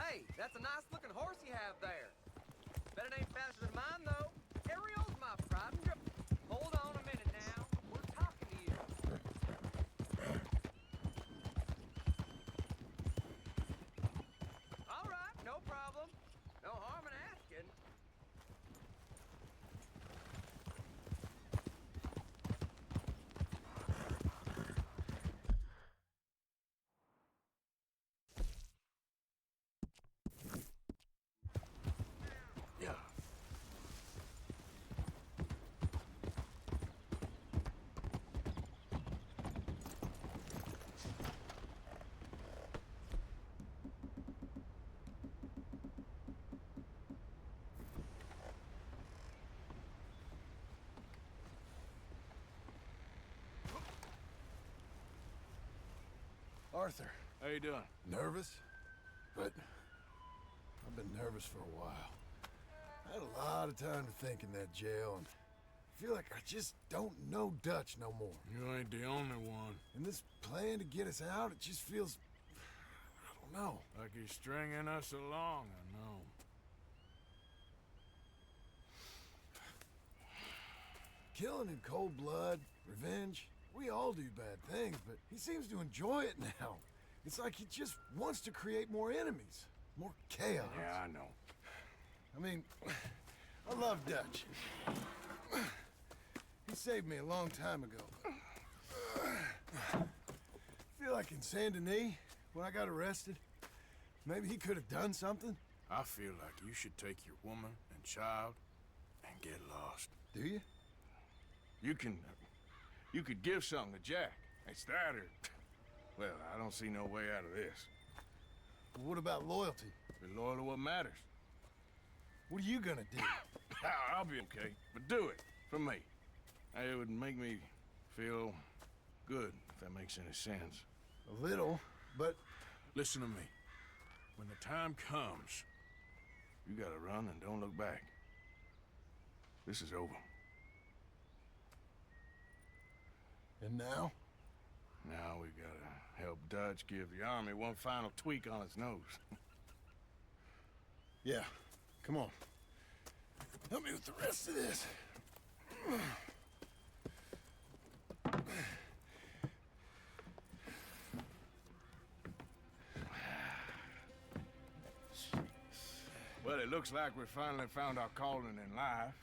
Hey, that's a nice-looking horse you have there. Bet it ain't faster than mine, though. Ariel's my pride and joy. Hold on a minute now. We're talking to you. All right, no problem. No harm in asking. Yeah. Arthur. How you doing? Nervous? But I've been nervous for a while. I had a lot of time to think in that jail, and I feel like I just don't know Dutch no more. You ain't the only one. And this plan to get us out, it just feels... I don't know. Like he's stringing us along, I know. Killing in cold blood, revenge, we all do bad things, but he seems to enjoy it now. It's like he just wants to create more enemies, more chaos. Yeah, I know. I mean, I love Dutch. He saved me a long time ago. I feel like in Saint Denis, when I got arrested, maybe he could have done something. I feel like you should take your woman and child and get lost. Do you? You could give something to Jack. It's that or... Well, I don't see no way out of this. But what about loyalty? Be loyal to what matters. What are you gonna do? I'll be okay, but do it. For me. It would make me feel good, if that makes any sense. A little, but... Listen to me. When the time comes, you gotta run and don't look back. This is over. And now? Now we gotta help Dutch give the army one final tweak on its nose. Yeah, come on. Help me with the rest of this. Well, it looks like we finally found our calling in life.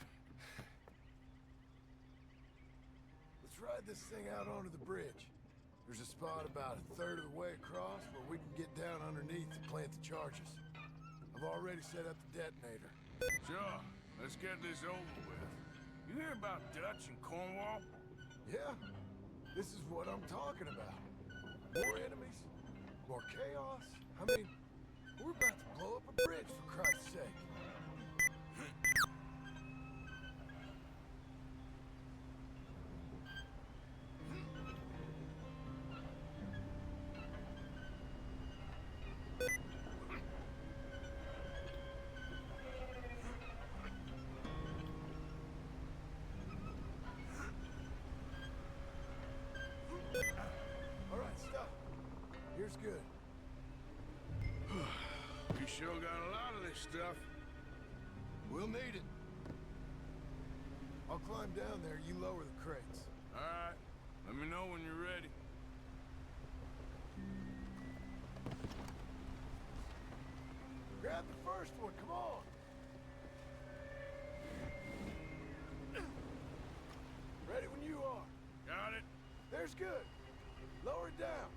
Let's ride this thing out onto the bridge. There's a spot about a third of the way across where we can get down underneath to plant the charges. I've already set up the detonator. Sure, let's get this over with. You hear about Dutch and Cornwall? Yeah, this is what I'm talking about. More enemies, more chaos. I mean, we're about to blow up a bridge, for Christ's sake. All right, stop. Here's good. You sure got a lot of this stuff. We'll need it. I'll climb down there, you lower the crates. All right, let me know when you're ready. Grab the first one, come on! Ready when you are. Got it? There's good. Lower it down.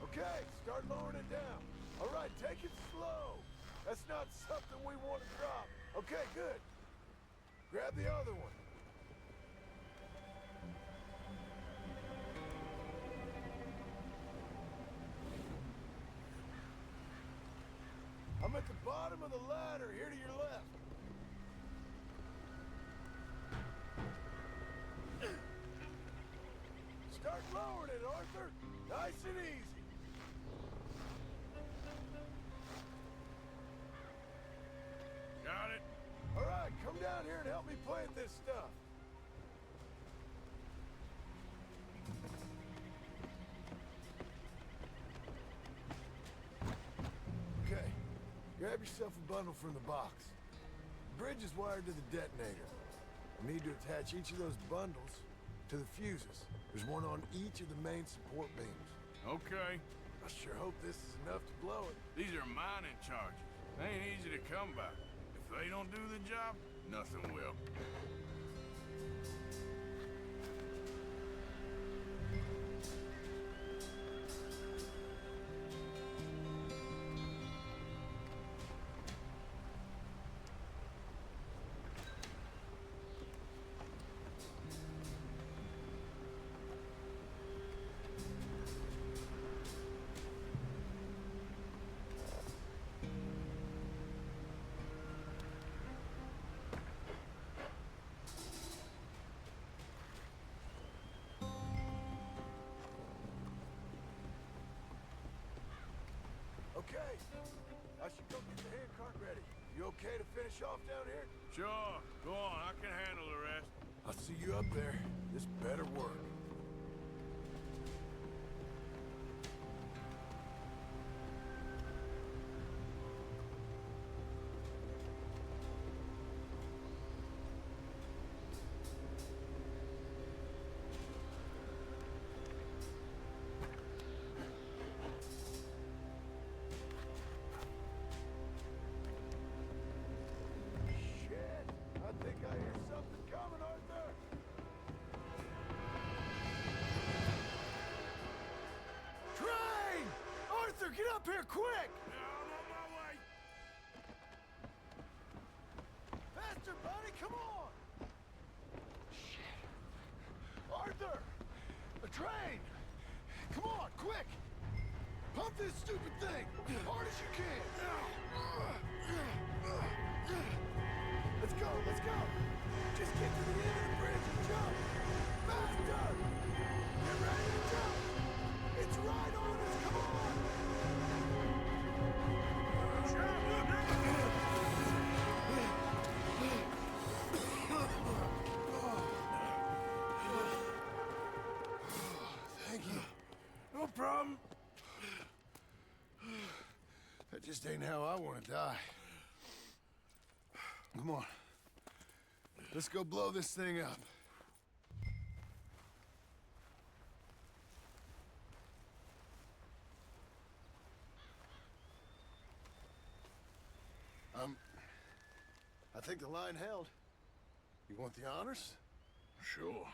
Okay, start lowering it down. All right, take it slow. That's not something we want to drop. Okay, good. Grab the other one. I'm at the bottom of the ladder, here to your left. Start lowering it, Arthur. Nice and easy. Got it? All right, come down here and help me plant this stuff. Grab yourself a bundle from the box. The bridge is wired to the detonator. You need to attach each of those bundles to the fuses. There's one on each of the main support beams. Okay. I sure hope this is enough to blow it. These are mining charges. They ain't easy to come by. If they don't do the job, nothing will. Okay. I should go get the hand cart ready. You okay to finish off down here? Sure. Go on. I can handle the rest. I'll see you up there. This better work. Shit! I think I hear something coming, Arthur! Train! Arthur, get up here, quick! I'm on my way. Faster, buddy, come on! Shit. Arthur! A train! Come on, quick! Pump this stupid thing! Hard as you can! Let's go, let's go! Just get to the end of the bridge and jump! Faster! Get ready to jump! It's right on us, come on! Thank you. No problem. That just ain't how I want to die. Come on. Let's go blow this thing up. I think the line held. You want the honors? Sure.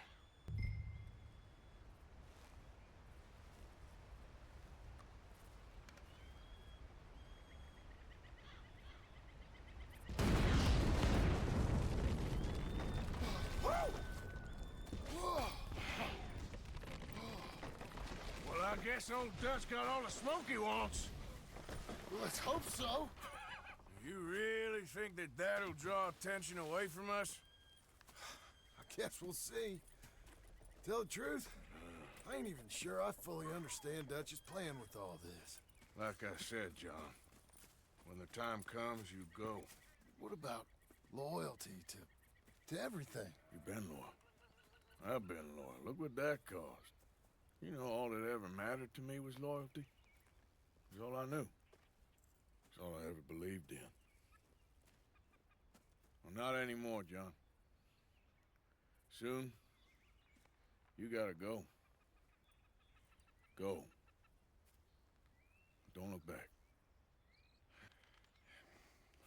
Well, I guess old Dutch got all the smoke he wants. Let's hope so. You really think that that'll draw attention away from us? I guess we'll see. Tell the truth, I ain't even sure I fully understand Dutch's plan with all this. Like I said, John, when the time comes, you go. What about loyalty to everything? You've been loyal. I've been loyal. Look what that cost. You know, all that ever mattered to me was loyalty. It was all I knew. It's all I ever believed in. Well, not anymore, John. Soon, you gotta go. Go. Don't look back.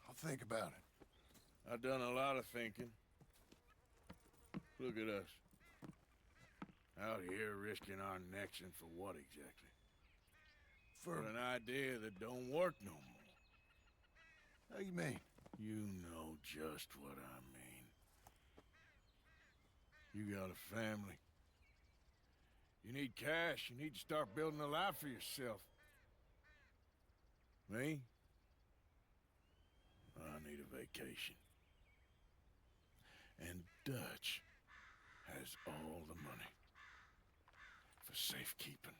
I'll think about it. I've done a lot of thinking. Look at us. Out here risking our necks, and for what exactly? For an idea that don't work no more. How you mean? You know just what I mean. You got a family. You need cash. You need to start building a life for yourself. Me? I need a vacation. And Dutch has all the money for safekeeping.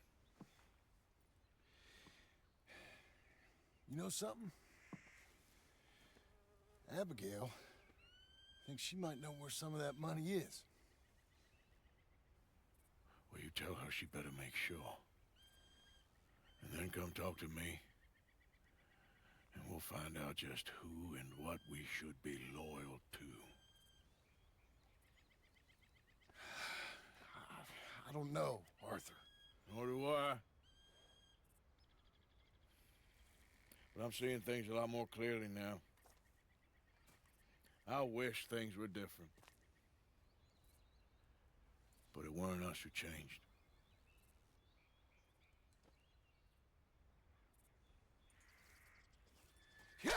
You know something? Abigail thinks she might know where some of that money is. Well, you tell her she better make sure. And then come talk to me. And we'll find out just who and what we should be loyal to. I don't know, Arthur. Nor do I. But I'm seeing things a lot more clearly now. I wish things were different. But it weren't us who changed. Yeah!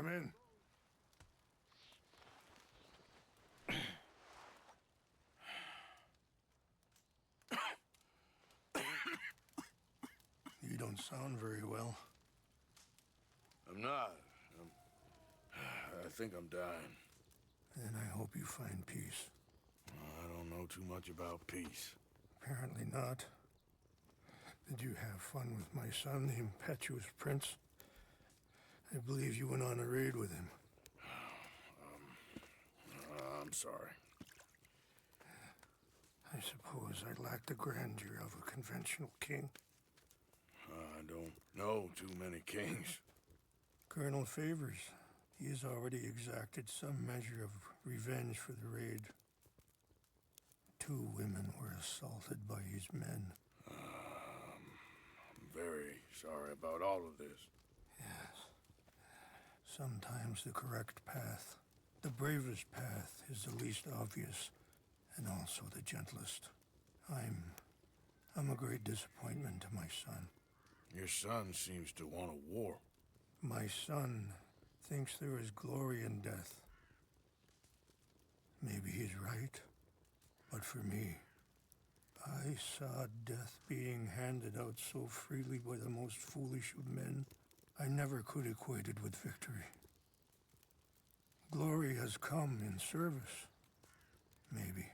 Come in. You don't sound very well. I'm not. I think I'm dying. And I hope you find peace. I don't know too much about peace. Apparently not. Did you have fun with my son, the impetuous prince? I believe you went on a raid with him. I'm sorry. I suppose I lack the grandeur of a conventional king. I don't know too many kings. Colonel Favors, he has already exacted some measure of revenge for the raid. 2 women were assaulted by his men. I'm very sorry about all of this. Yes. Sometimes the correct path, the bravest path, is the least obvious and also the gentlest. I'm a great disappointment to my son. Your son seems to want a war. My son thinks there is glory in death. Maybe he's right, but for me, I saw death being handed out so freely by the most foolish of men, I never could equate it with victory. Glory has come in service. Maybe.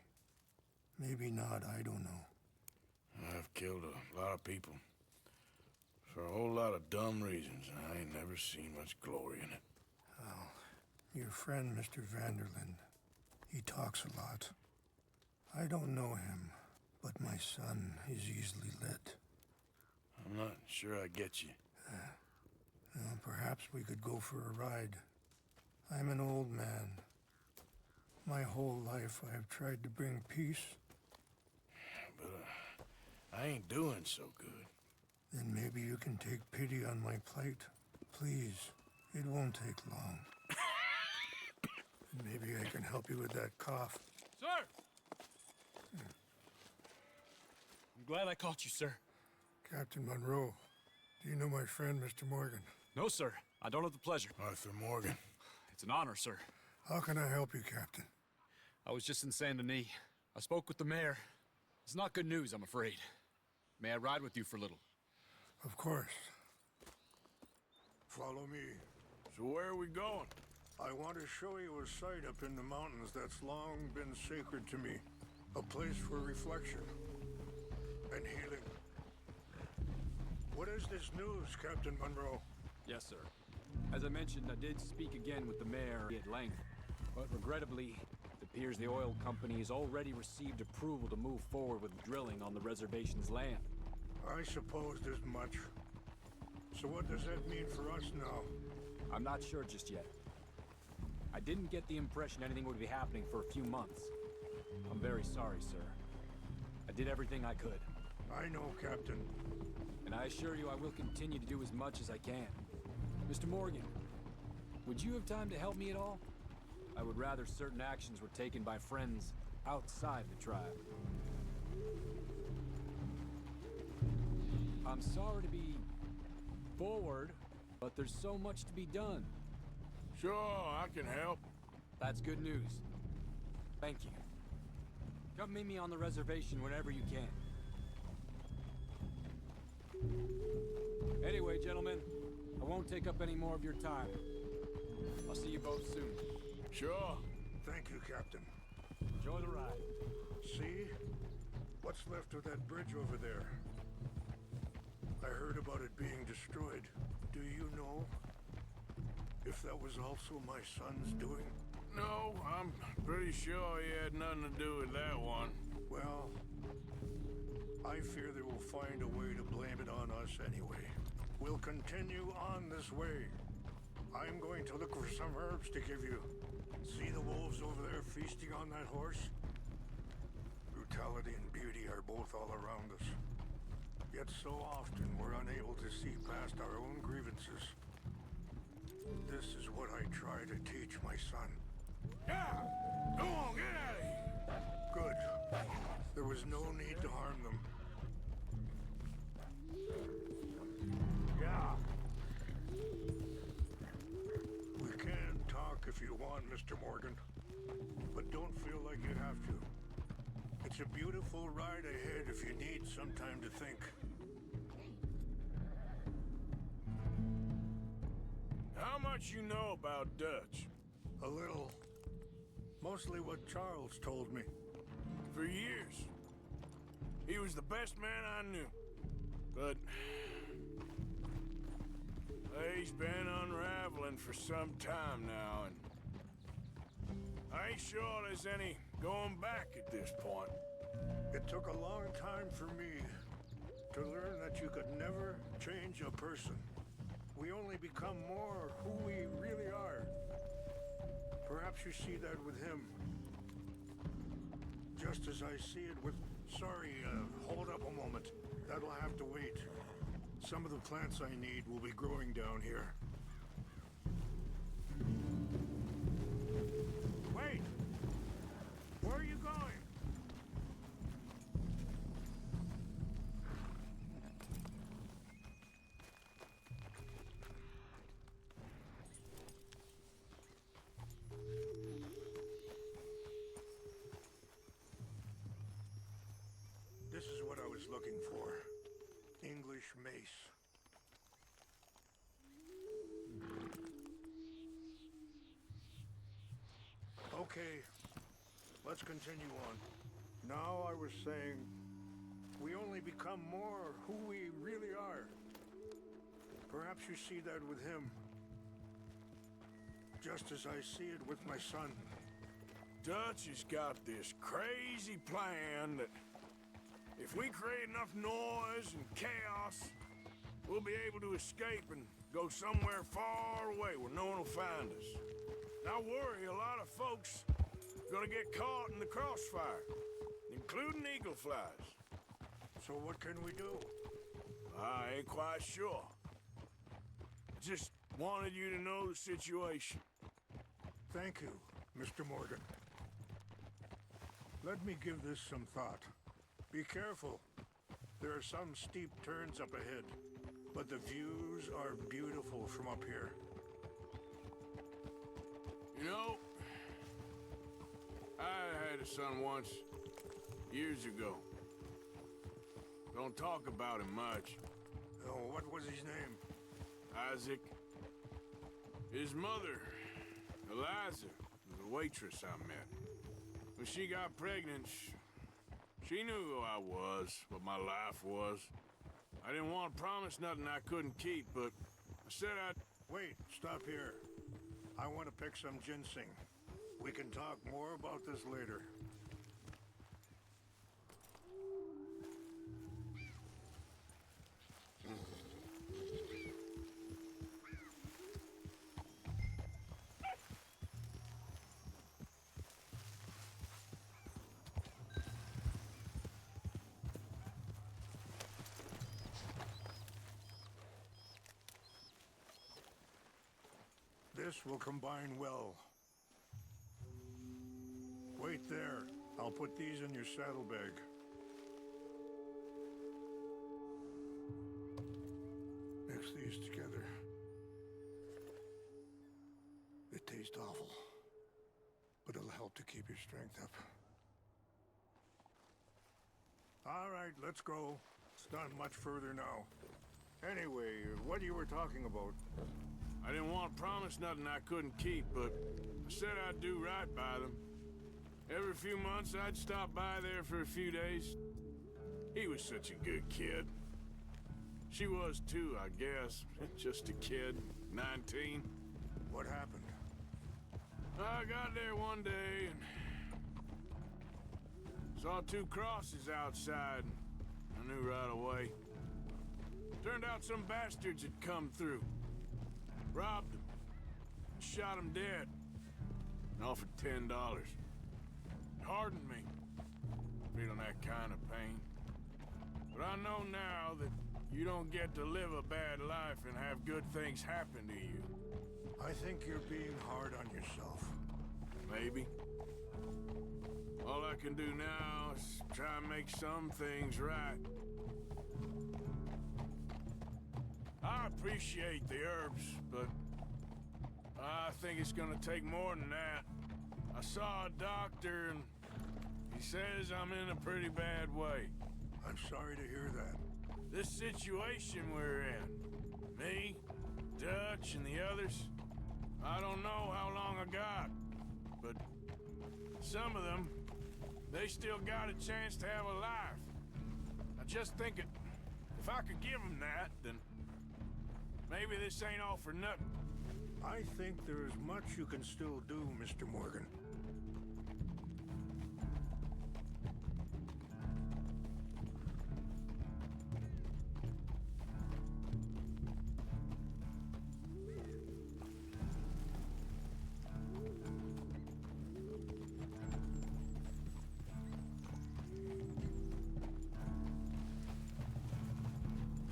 Maybe not, I don't know. I've killed a lot of people. For a whole lot of dumb reasons, and I ain't never seen much glory in it. Well, your friend, Mr. Vanderlyn, he talks a lot. I don't know him, but my son is easily led. I'm not sure I get you. Well, perhaps we could go for a ride. I'm an old man. My whole life I have tried to bring peace. But I ain't doing so good. Then maybe you can take pity on my plight. Please, it won't take long. Maybe I can help you with that cough. Sir! I'm glad I caught you, sir. Captain Monroe, do you know my friend, Mr. Morgan? No, sir. I don't have the pleasure. Arthur Morgan. It's an honor, sir. How can I help you, Captain? I was just in Saint Denis. I spoke with the mayor. It's not good news, I'm afraid. May I ride with you for a little? Of course. Follow me. So where are we going? I want to show you a site up in the mountains that's long been sacred to me. A place for reflection and healing. What is this news, Captain Monroe? Yes, sir. As I mentioned, I did speak again with the mayor at length, but regrettably, it appears the oil company has already received approval to move forward with drilling on the reservation's land. I supposed as much. So what does that mean for us now? I'm not sure just yet. I didn't get the impression anything would be happening for a few months. I'm very sorry, sir. I did everything I could. I know, Captain. And I assure you I will continue to do as much as I can. Mr. Morgan, would you have time to help me at all? I would rather certain actions were taken by friends outside the tribe. I'm sorry to be forward, but there's so much to be done. Sure, I can help. That's good news. Thank you. Come meet me on the reservation whenever you can. Anyway, gentlemen, I won't take up any more of your time. I'll see you both soon. Sure. Thank you, Captain. Enjoy the ride. See? What's left of that bridge over there? I heard about it being destroyed. Do you know if that was also my son's doing? No, I'm pretty sure he had nothing to do with that one. Well, I fear they will find a way to blame it on us anyway. We'll continue on this way. I'm going to look for some herbs to give you. See the wolves over there feasting on that horse? Brutality and beauty are both all around us. Yet so often we're unable to see past our own grievances. This is what I try to teach my son. Yeah! Go on, get out of here! Good. There was no need to harm them. Yeah. We Mr. Morgan. But don't feel like you have to. It's a beautiful ride ahead if you need some time to think. How much you know about Dutch? A little. Mostly what Charles told me. For years. He was the best man I knew. But he's been unraveling for some time now, and I ain't sure there's any going back at this point. It took a long time for me to learn that you could never change a person. We only become more who we really are. Perhaps you see that with him. Just as I see it with... Sorry, hold up a moment. That'll have to wait. Some of the plants I need will be growing down here. Wait! Where are you going? This is what I was looking for. English mace. Okay, let's continue on. Now I was saying, we only become more who we really are. Perhaps you see that with him. Just as I see it with my son. Dutch has got this crazy plan that if we create enough noise and chaos, we'll be able to escape and go somewhere far away where no one will find us. And I worry a lot of folks are gonna get caught in the crossfire, including eagle flies. So what can we do? I ain't quite sure. Just wanted you to know the situation. Thank you, Mr. Morgan. Let me give this some thought. Be careful. There are some steep turns up ahead, but the views are beautiful from up here. You know, I had a son once, years ago. Don't talk about him much. Oh, what was his name? Isaac. His mother, Eliza, was a waitress I met. When she got pregnant, she knew who I was, what my life was. I didn't want to promise nothing I couldn't keep, but I said I'd... Wait, stop here. I want to pick some ginseng. We can talk more about this later. This will combine well. Wait there. I'll put these in your saddlebag. Mix these together. It tastes awful, but it'll help to keep your strength up. All right, let's go. It's not much further now. Anyway, what you were talking about? I didn't want to promise nothing I couldn't keep, but I said I'd do right by them. Every few months, I'd stop by there for a few days. He was such a good kid. She was too, I guess. Just a kid, 19. What happened? I got there one day and saw two crosses outside. I knew right away. Turned out some bastards had come through. Robbed him, shot him dead, and offered $10. Hardened me, feeling that kind of pain. But I know now that you don't get to live a bad life and have good things happen to you. I think you're being hard on yourself. Maybe. All I can do now is try and make some things right. I appreciate the herbs, but I think it's gonna take more than that. I saw a doctor and he says I'm in a pretty bad way. I'm sorry to hear that. This situation we're in, me, Dutch, and the others, I don't know how long I got, but some of them, they still got a chance to have a life. I just think if I could give them that, then maybe this ain't all for nothing. I think there is much you can still do, Mr. Morgan.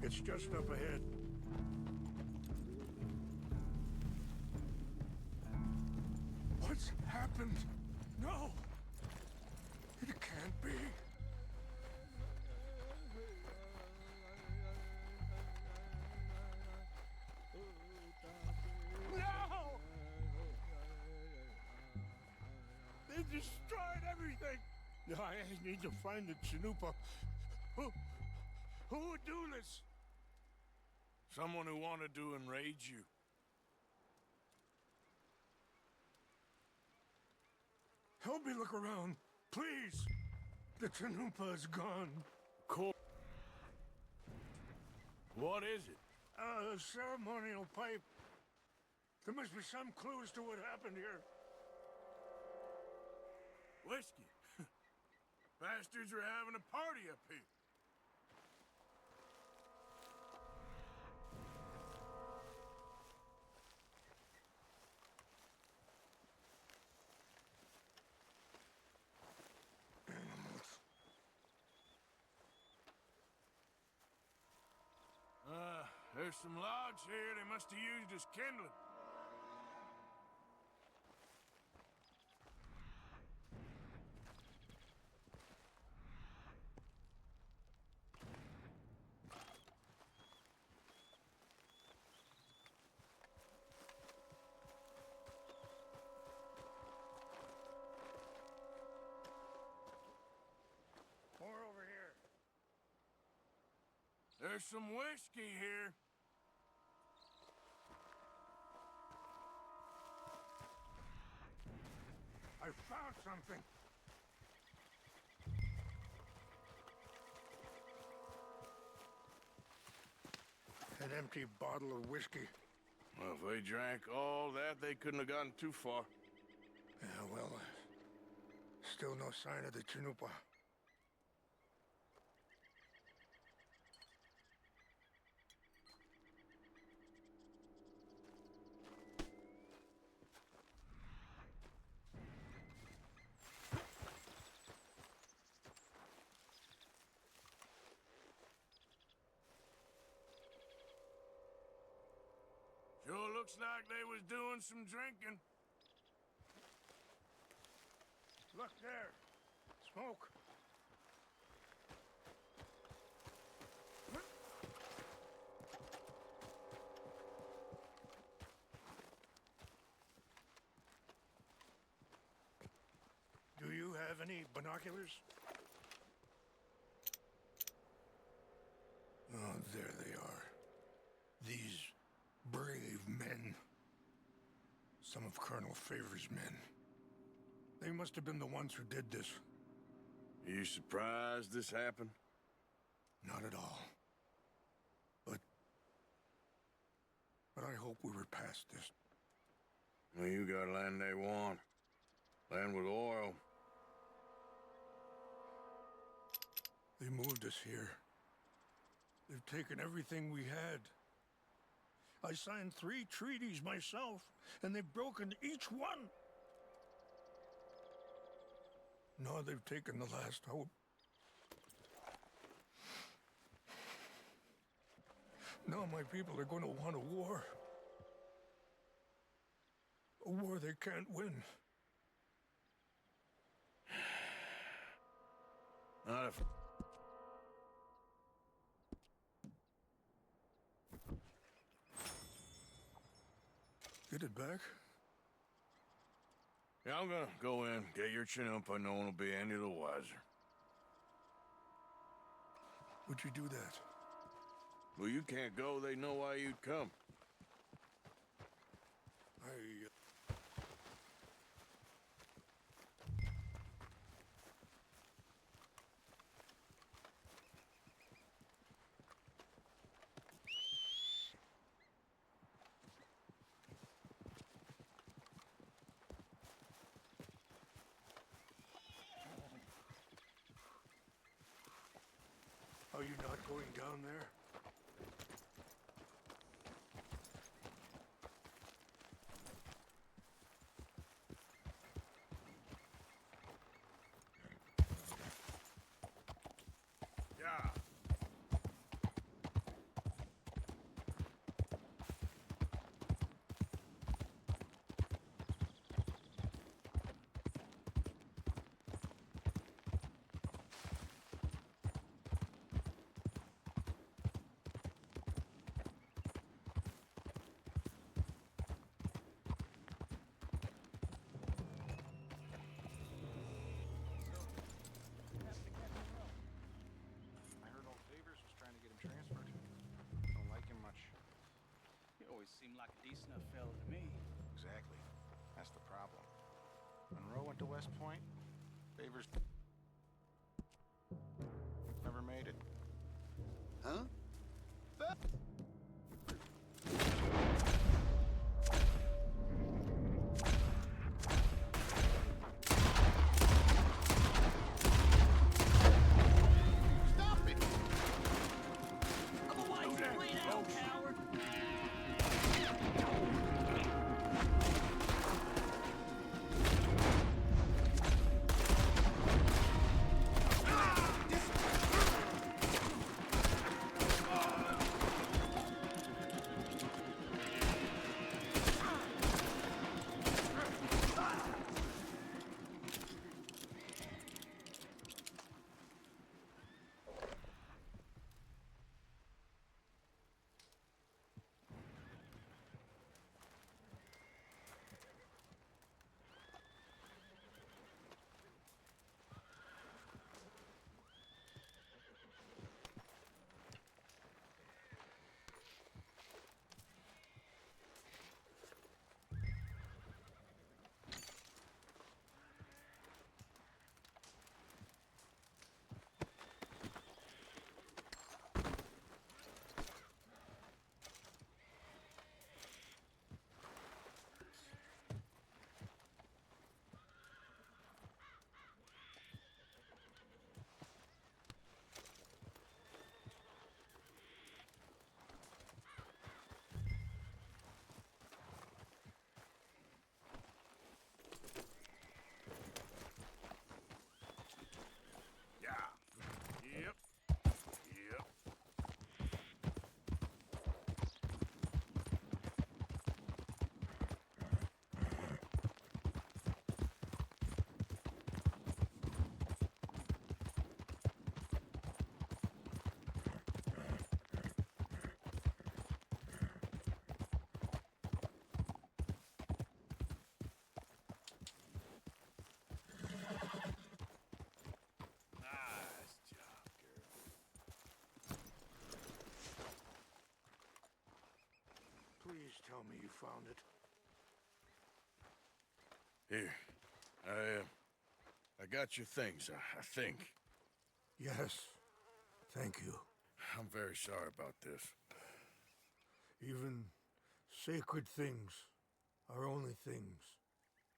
It's just up ahead. What's happened? No! It can't be. No! They destroyed everything! I need to find the Chanupa. Who would do this? Someone who wanted to enrage you. Help me look around, please. The Chanupa is gone. Cool. What is it? A ceremonial pipe. There must be some clues to what happened here. Whiskey. Bastards are having a party up here. There's some logs here they must have used as kindling. More over here. There's some whiskey here. I found something. An empty bottle of whiskey. Well, if they drank all that, they couldn't have gotten too far. Yeah, well, still no sign of the Chanupa. Sure looks like they was doing some drinking. Look there. Smoke. Do you have any binoculars? Oh, there they are. These brave men. Some of Colonel Favor's men. They must have been the ones who did this. Are you surprised this happened? Not at all. But I hope we were past this. Well, you got land they want. Land with oil. They moved us here. They've taken everything we had. I signed 3 treaties myself, and they've broken each one. Now they've taken the last hope. Now my people are going to want a war. A war they can't win. Not if... Get it back? Yeah, I'm gonna go in, get your chinumpa, no one will be any the wiser. Would you do that? Well, you can't go, they know why you'd come. Are you not going down there? Yeah. I heard old Favors was trying to get him transferred. Don't like him much. He always seemed like a decent enough fella to me. Exactly. That's the problem. Monroe went to West Point. Favors never made it. Huh? Stop it! Otherwise, you bleed out, coward! Yep. Yep. Nice job, girl. Please tell me you found it. Here. I got your things, I think. Yes. Thank you. I'm very sorry about this. Even sacred things are only things.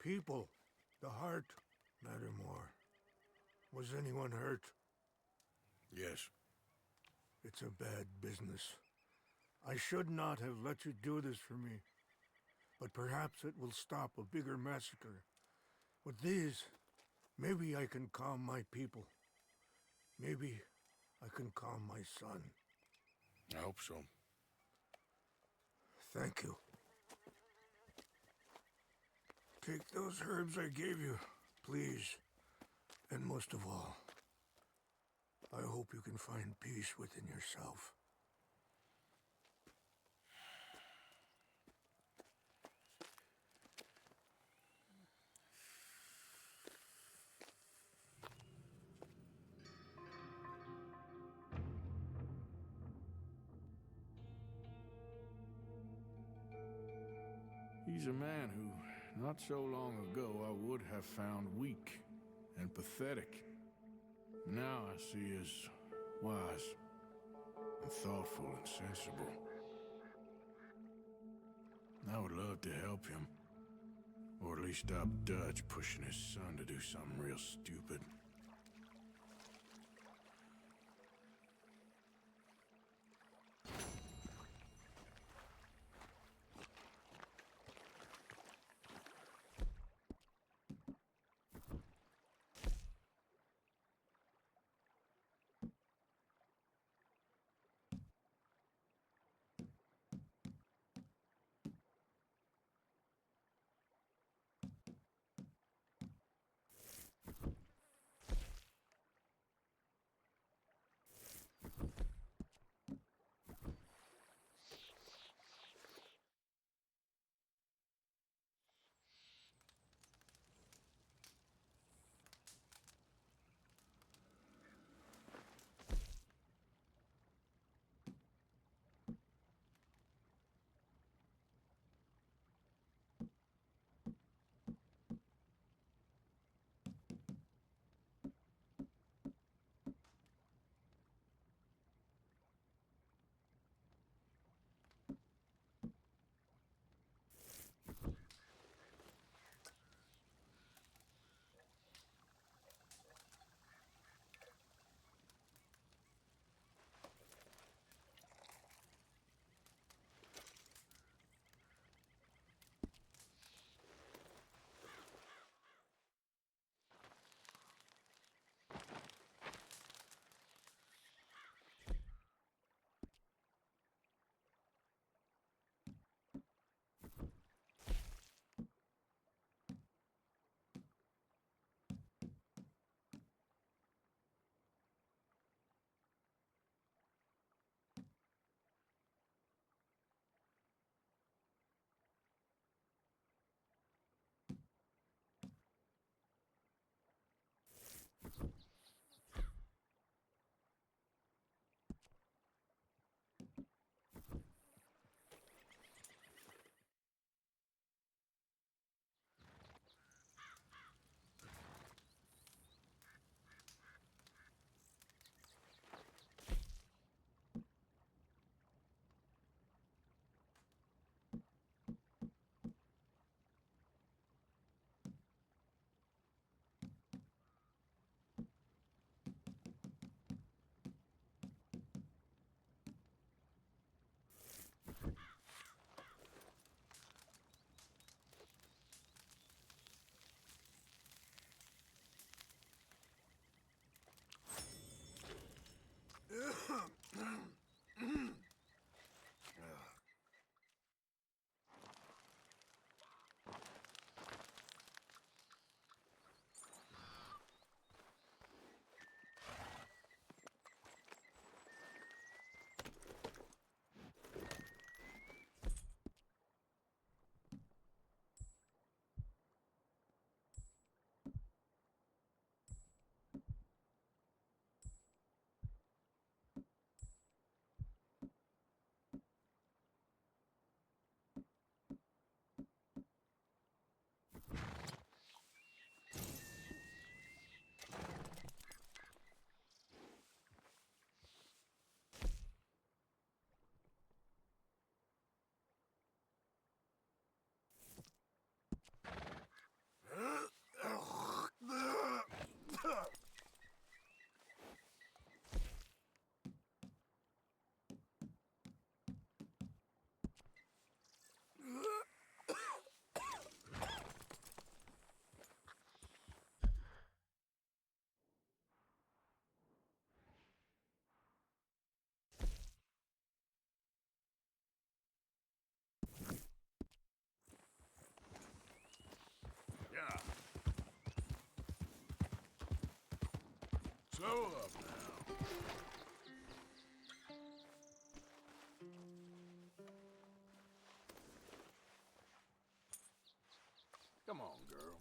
People, the heart, matter more. Was anyone hurt? Yes. It's a bad business. I should not have let you do this for me. But perhaps it will stop a bigger massacre. With these, maybe I can calm my people. Maybe I can calm my son. I hope so. Thank you. Take those herbs I gave you, please. And most of all, I hope you can find peace within yourself. He's a man who, not so long ago, I would have found weak and pathetic. Now I see as wise and thoughtful and sensible. I would love to help him. Or at least stop Dutch pushing his son to do something real stupid. Slow up now. Come on, girl.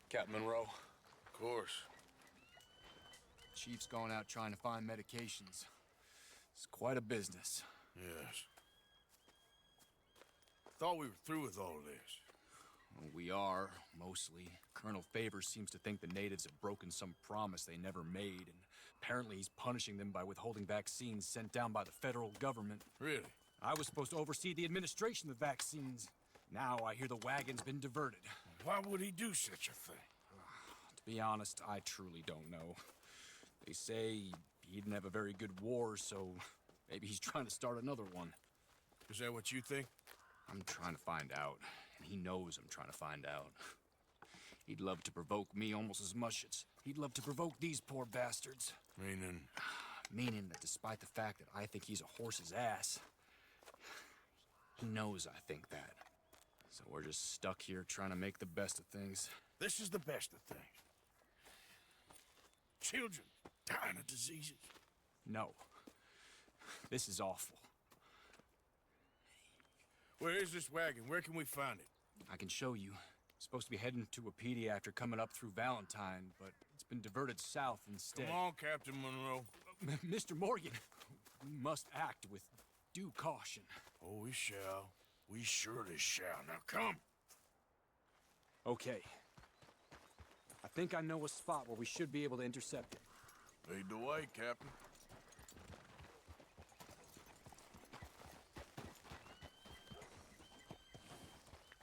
Captain Monroe. Of course. Chief's gone out trying to find medications. It's quite a business. Yes. Thought we were through with all of this. Well, we are, mostly. Colonel Favors seems to think the natives have broken some promise they never made, and apparently he's punishing them by withholding vaccines sent down by the federal government. Really? I was supposed to oversee the administration of the vaccines. Now I hear the wagon's been diverted. Why would he do such a thing? To be honest, I truly don't know. They say he didn't have a very good war, so maybe he's trying to start another one. Is that what you think? I'm trying to find out, and he knows I'm trying to find out. He'd love to provoke me almost as much as he'd love to provoke these poor bastards. Meaning? Meaning that despite the fact that I think he's a horse's ass, he knows I think that. So we're just stuck here trying to make the best of things. This is the best of things. Children dying of diseases. No. This is awful. Where is this wagon? Where can we find it? I can show you. Supposed to be heading to Wapiti after coming up through Valentine, but it's been diverted south instead. Come on, Captain Monroe. Mr. Morgan, we must act with due caution. Oh, we shall. We surely shall. Now come. Okay. I think I know a spot where we should be able to intercept it. Lead the way, Captain.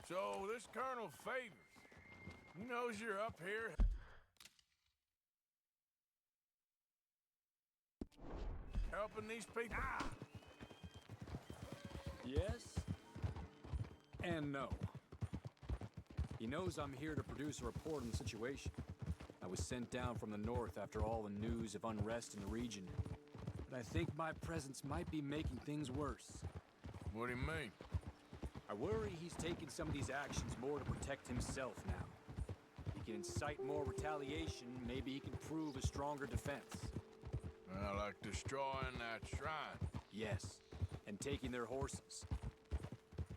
So, this Colonel Favors, he knows you're up here. Helping these people? Yes? And no. He knows I'm here to produce a report on the situation. I was sent down from the north after all the news of unrest in the region. But I think my presence might be making things worse. What do you mean? I worry he's taking some of these actions more to protect himself now. He can incite more retaliation, maybe he can prove a stronger defense. Like destroying that shrine. Yes, and taking their horses.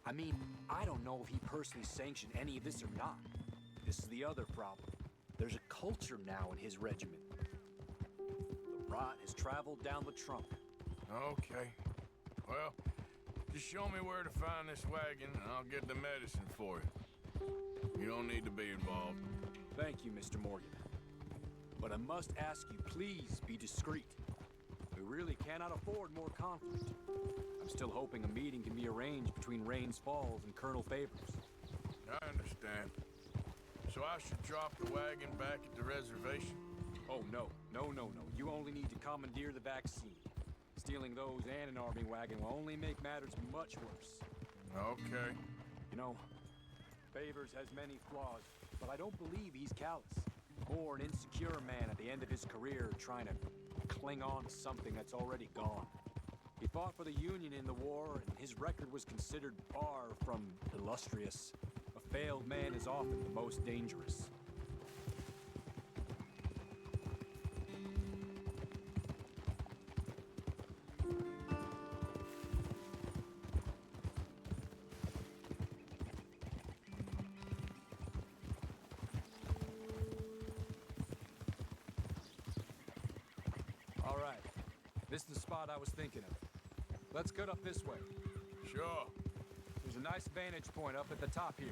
I mean, I don't know if he personally sanctioned any of this or not. This is the other problem. There's a culture now in his regiment. The rot has traveled down the trunk. Okay. Well, just show me where to find this wagon, and I'll get the medicine for you. You don't need to be involved. Thank you, Mr. Morgan. But I must ask you, please be discreet. We really cannot afford more conflict. I'm still hoping a meeting can be arranged between Rains Falls and Colonel Favors. I understand. So I should drop the wagon back at the reservation? Oh, no. No. You only need to commandeer the vaccine. Stealing those and an army wagon will only make matters much worse. Okay. You know, Favors has many flaws, but I don't believe he's callous. More an insecure man at the end of his career trying to cling on to something that's already gone. He fought for the Union in the war, and his record was considered far from illustrious. A failed man is often the most dangerous. All right. This is the spot I was thinking of. Let's cut up this way. Sure. There's a nice vantage point up at the top here.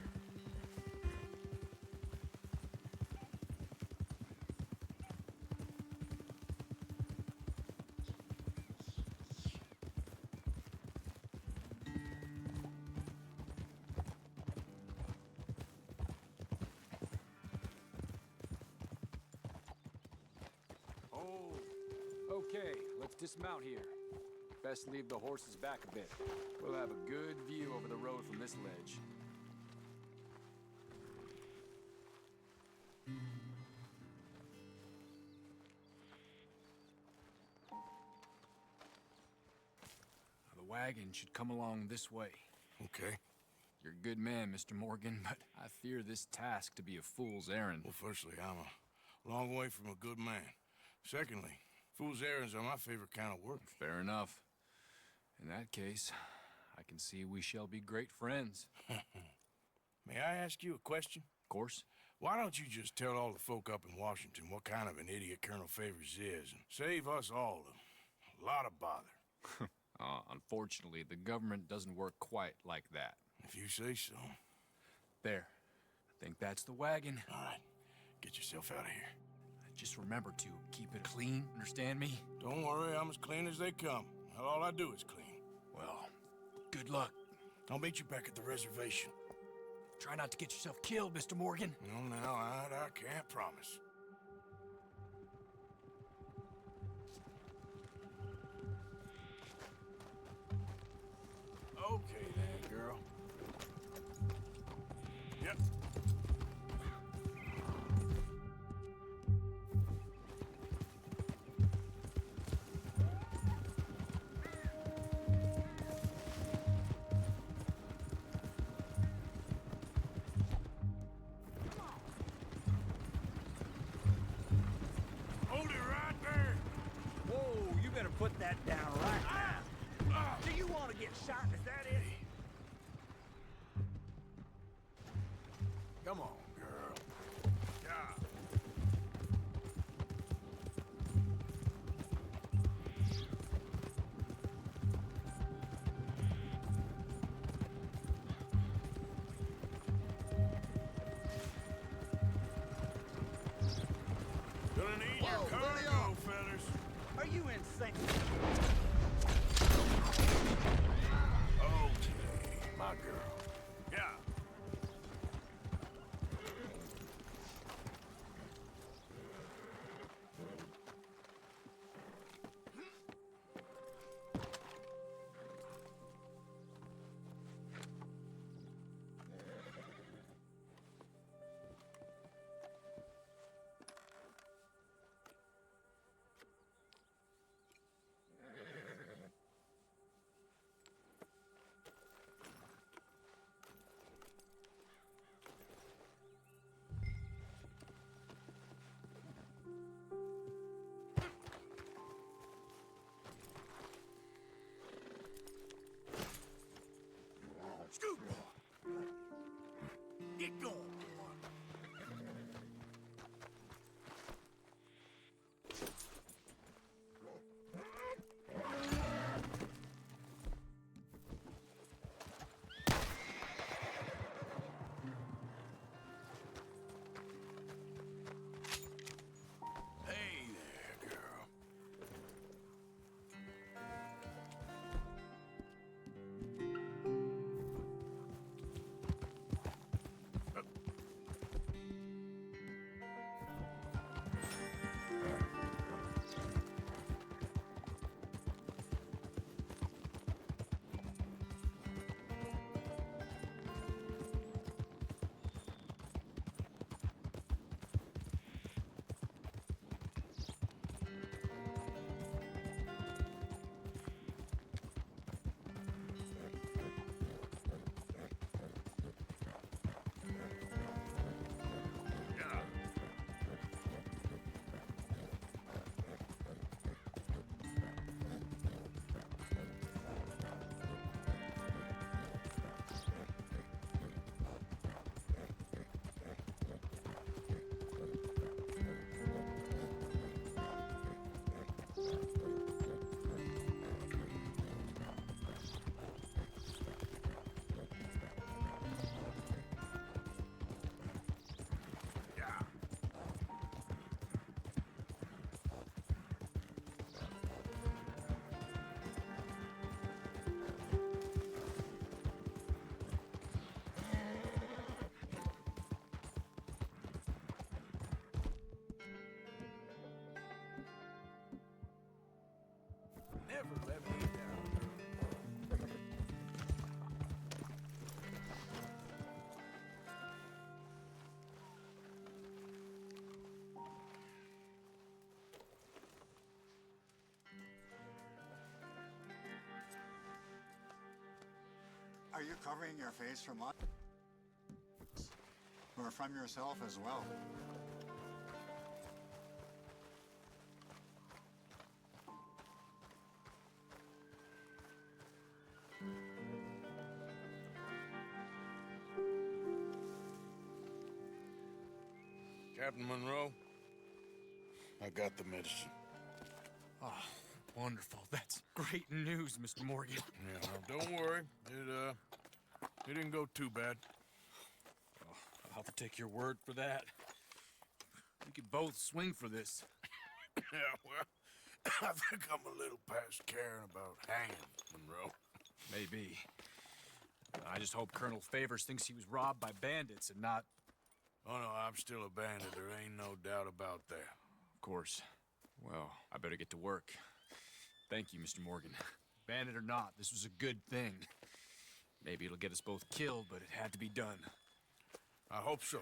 Okay, let's dismount here. Best leave the horses back a bit. We'll have a good view over the road from this ledge. The wagon should come along this way. Okay. You're a good man, Mr. Morgan, but I fear this task to be a fool's errand. Well, firstly, I'm a long way from a good man. Secondly, fool's errands are my favorite kind of work. Fair enough. In that case, I can see we shall be great friends. May I ask you a question? Of course. Why don't you just tell all the folk up in Washington what kind of an idiot Colonel Favors is and save us all a lot of bother? Unfortunately, the government doesn't work quite like that. If you say so. There. I think that's the wagon. All right, get yourself out of here. Just remember to keep it clean, understand me? Don't worry, I'm as clean as they come. All I do is clean. Well, good luck. I'll meet you back at the reservation. Try not to get yourself killed, Mr. Morgan. No, now, I can't promise. Okay then, girl. Yep. Hold it right there. Whoa, you better put that down right now. Do you want to get shot? Is that it? Come on, girl. Yeah. Gonna need your cargo, fellas. Are you insane? Okay, my girl. Yeah. Scoot! Get going. Hey there, girl. Never let me down. Are you covering your face from us? Or from yourself as well? Captain Monroe. I got the medicine. Oh, wonderful. That's great news, Mr. Morgan. Yeah, well, don't worry. It didn't go too bad. Oh, I'll have to take your word for that. We could both swing for this. Yeah, well, I think I'm a little past caring about hanging, Monroe. Maybe. I just hope Colonel Favors thinks he was robbed by bandits and not... Oh, no, I'm still a bandit. There ain't no doubt about that. Of course. Well, I better get to work. Thank you, Mr. Morgan. Bandit or not, this was a good thing. Maybe it'll get us both killed, but it had to be done. I hope so.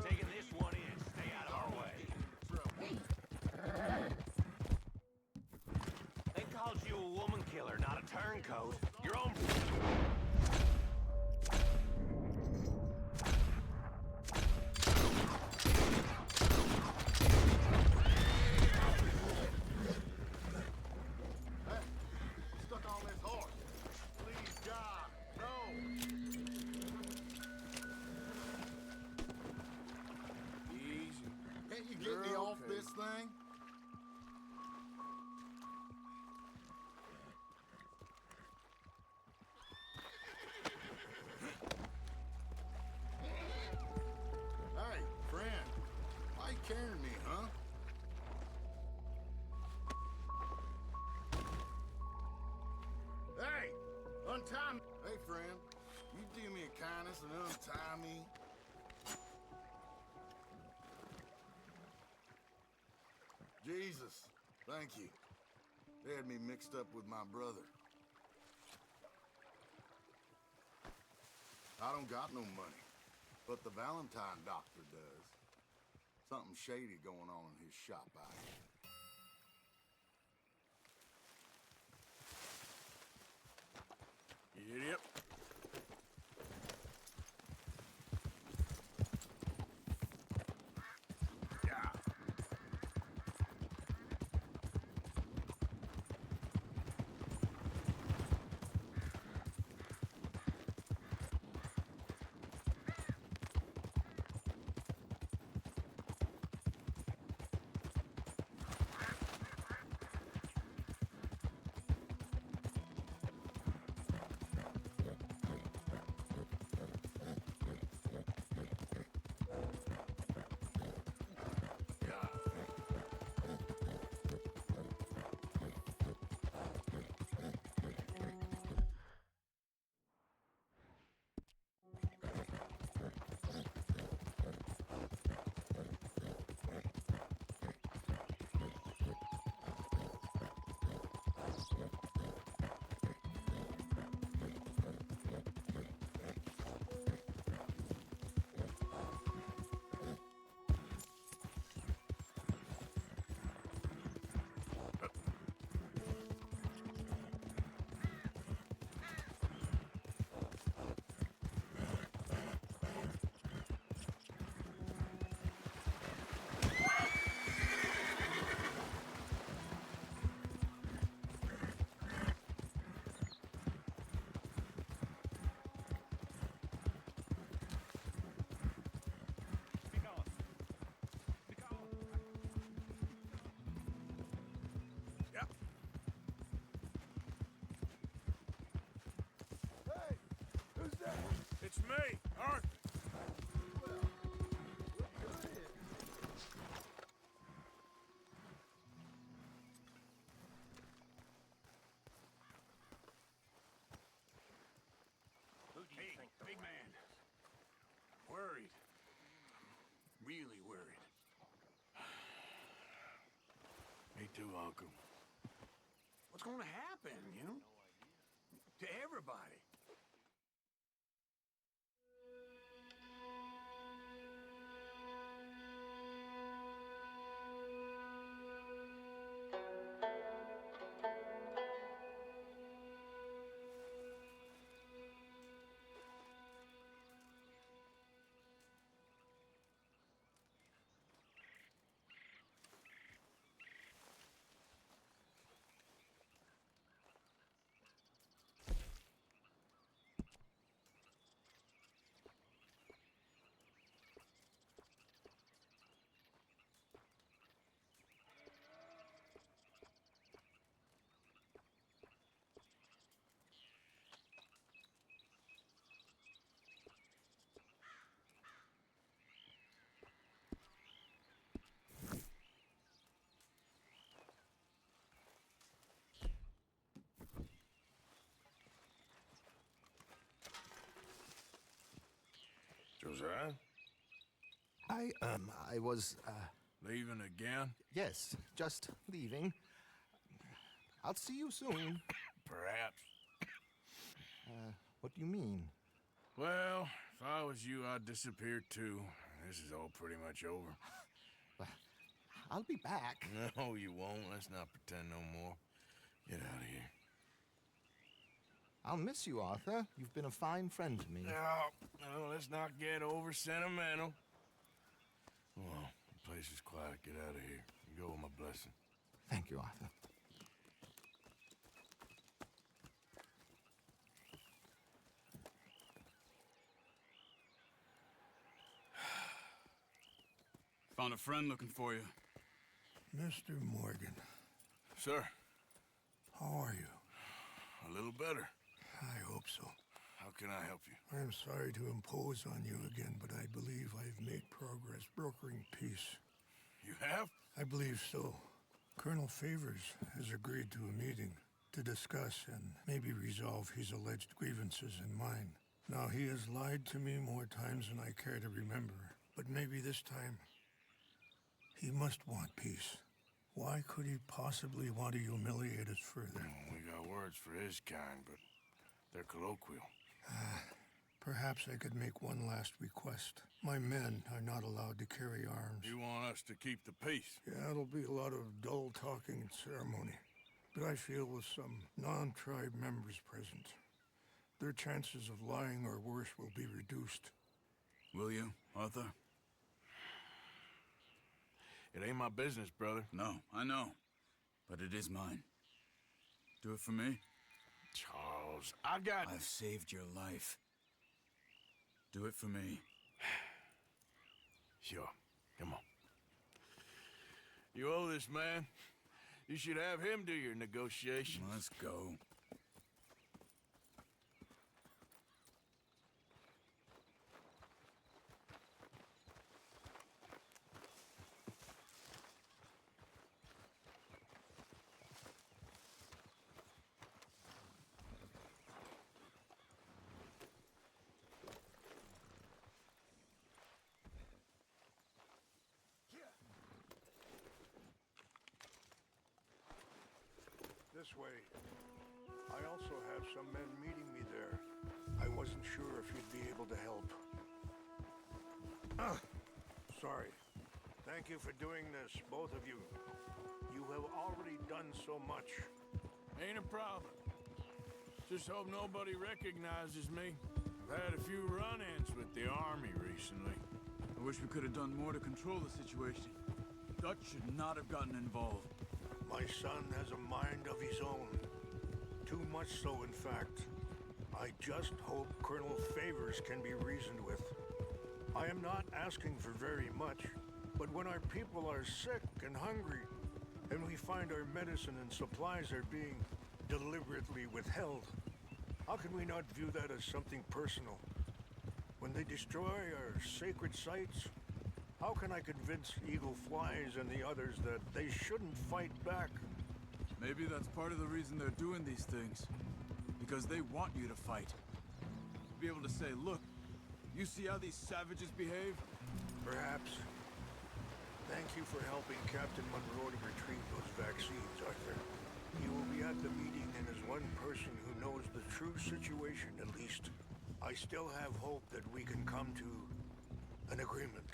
Taking this one in. Stay out of our way. They called you a woman killer, not a turncoat. Your own... Untie me. Hey, friend. You do me a kindness and untie me? Jesus, thank you. They had me mixed up with my brother. I don't got no money, but the Valentine doctor does. Something shady going on in his shop out here. Idiot. Hey, who's that? It's me, Arthur. Who do you think big man? Worried. Really worried. Me too, Uncle. What's going to happen, you know? To everybody. Josiah? I was, Leaving again? yes, just leaving. I'll see you soon. Perhaps. What do you mean? Well, if I was you, I'd disappear too. This is all pretty much over. I'll be back. No, you won't. Let's not pretend no more. Get out of here. I'll miss you, Arthur. You've been a fine friend to me. No, let's not get over sentimental. Well, the place is quiet. Get out of here. You go with my blessing. Thank you, Arthur. Found a friend looking for you. Mr. Morgan, Sir, how are you? a little better. I hope so. How can I help you? I'm sorry to impose on you again, but I believe I've made progress brokering peace. You have? I believe so. Colonel Favors has agreed to a meeting to discuss and maybe resolve his alleged grievances and mine. Now, he has lied to me more times than I care to remember, but maybe this time he must want peace. Why could he possibly want to humiliate us further? We got words for his kind, but they're colloquial. Perhaps I could make one last request. My men are not allowed to carry arms. You want us to keep the peace? Yeah, it'll be a lot of dull talking and ceremony. But I feel with some non-tribe members present, their chances of lying or worse will be reduced. Will you, Arthur? It ain't my business, brother. No, I know. But it is mine. Do it for me? Charles, I've saved your life. Do it for me. Sure. Come on. You owe this man. You should have him do your negotiations. Let's go. This way. I also have some men meeting me there. I wasn't sure if you'd be able to help. Sorry. Thank you for doing this, both of you. You have already done so much. Ain't a problem. Just hope nobody recognizes me. I've had a few run-ins with the army recently. I wish we could have done more to control the situation. Dutch should not have gotten involved. My son has a mind of his own. Too much so, in fact. I just hope Colonel Favors can be reasoned with. I am not asking for very much, but when our people are sick and hungry, and we find our medicine and supplies are being deliberately withheld, how can we not view that as something personal? When they destroy our sacred sites, how can I convince Eagle Flies and the others that they shouldn't fight back? Maybe that's part of the reason they're doing these things. Because they want you to fight. Be able to say, look, you see how these savages behave? Perhaps. Thank you for helping Captain Monroe to retrieve those vaccines, Arthur. He will be at the meeting and is one person who knows the true situation, at least. I still have hope that we can come to an agreement.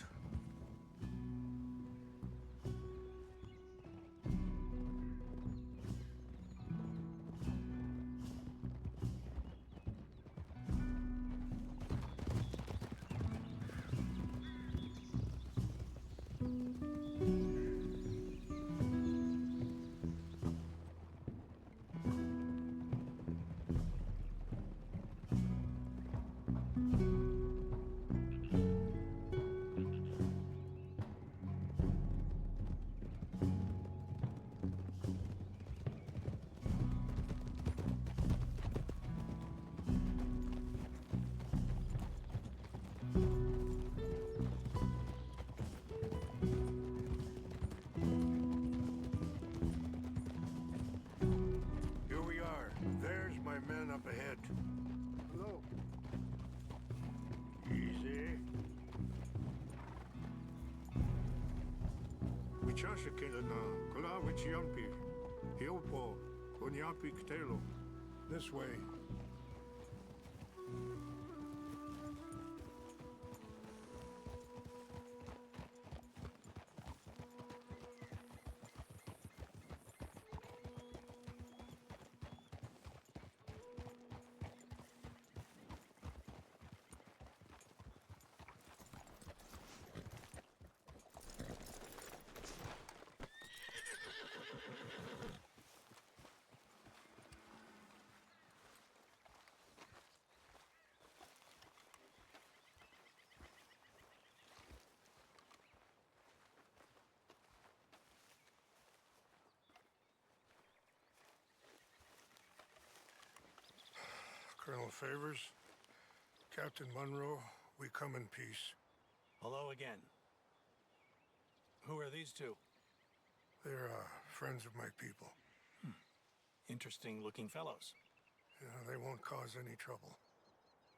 This way. Colonel Favors, Captain Monroe, we come in peace. Hello again. Who are these two? They're friends of my people. interesting-looking fellows. Yeah, they won't cause any trouble.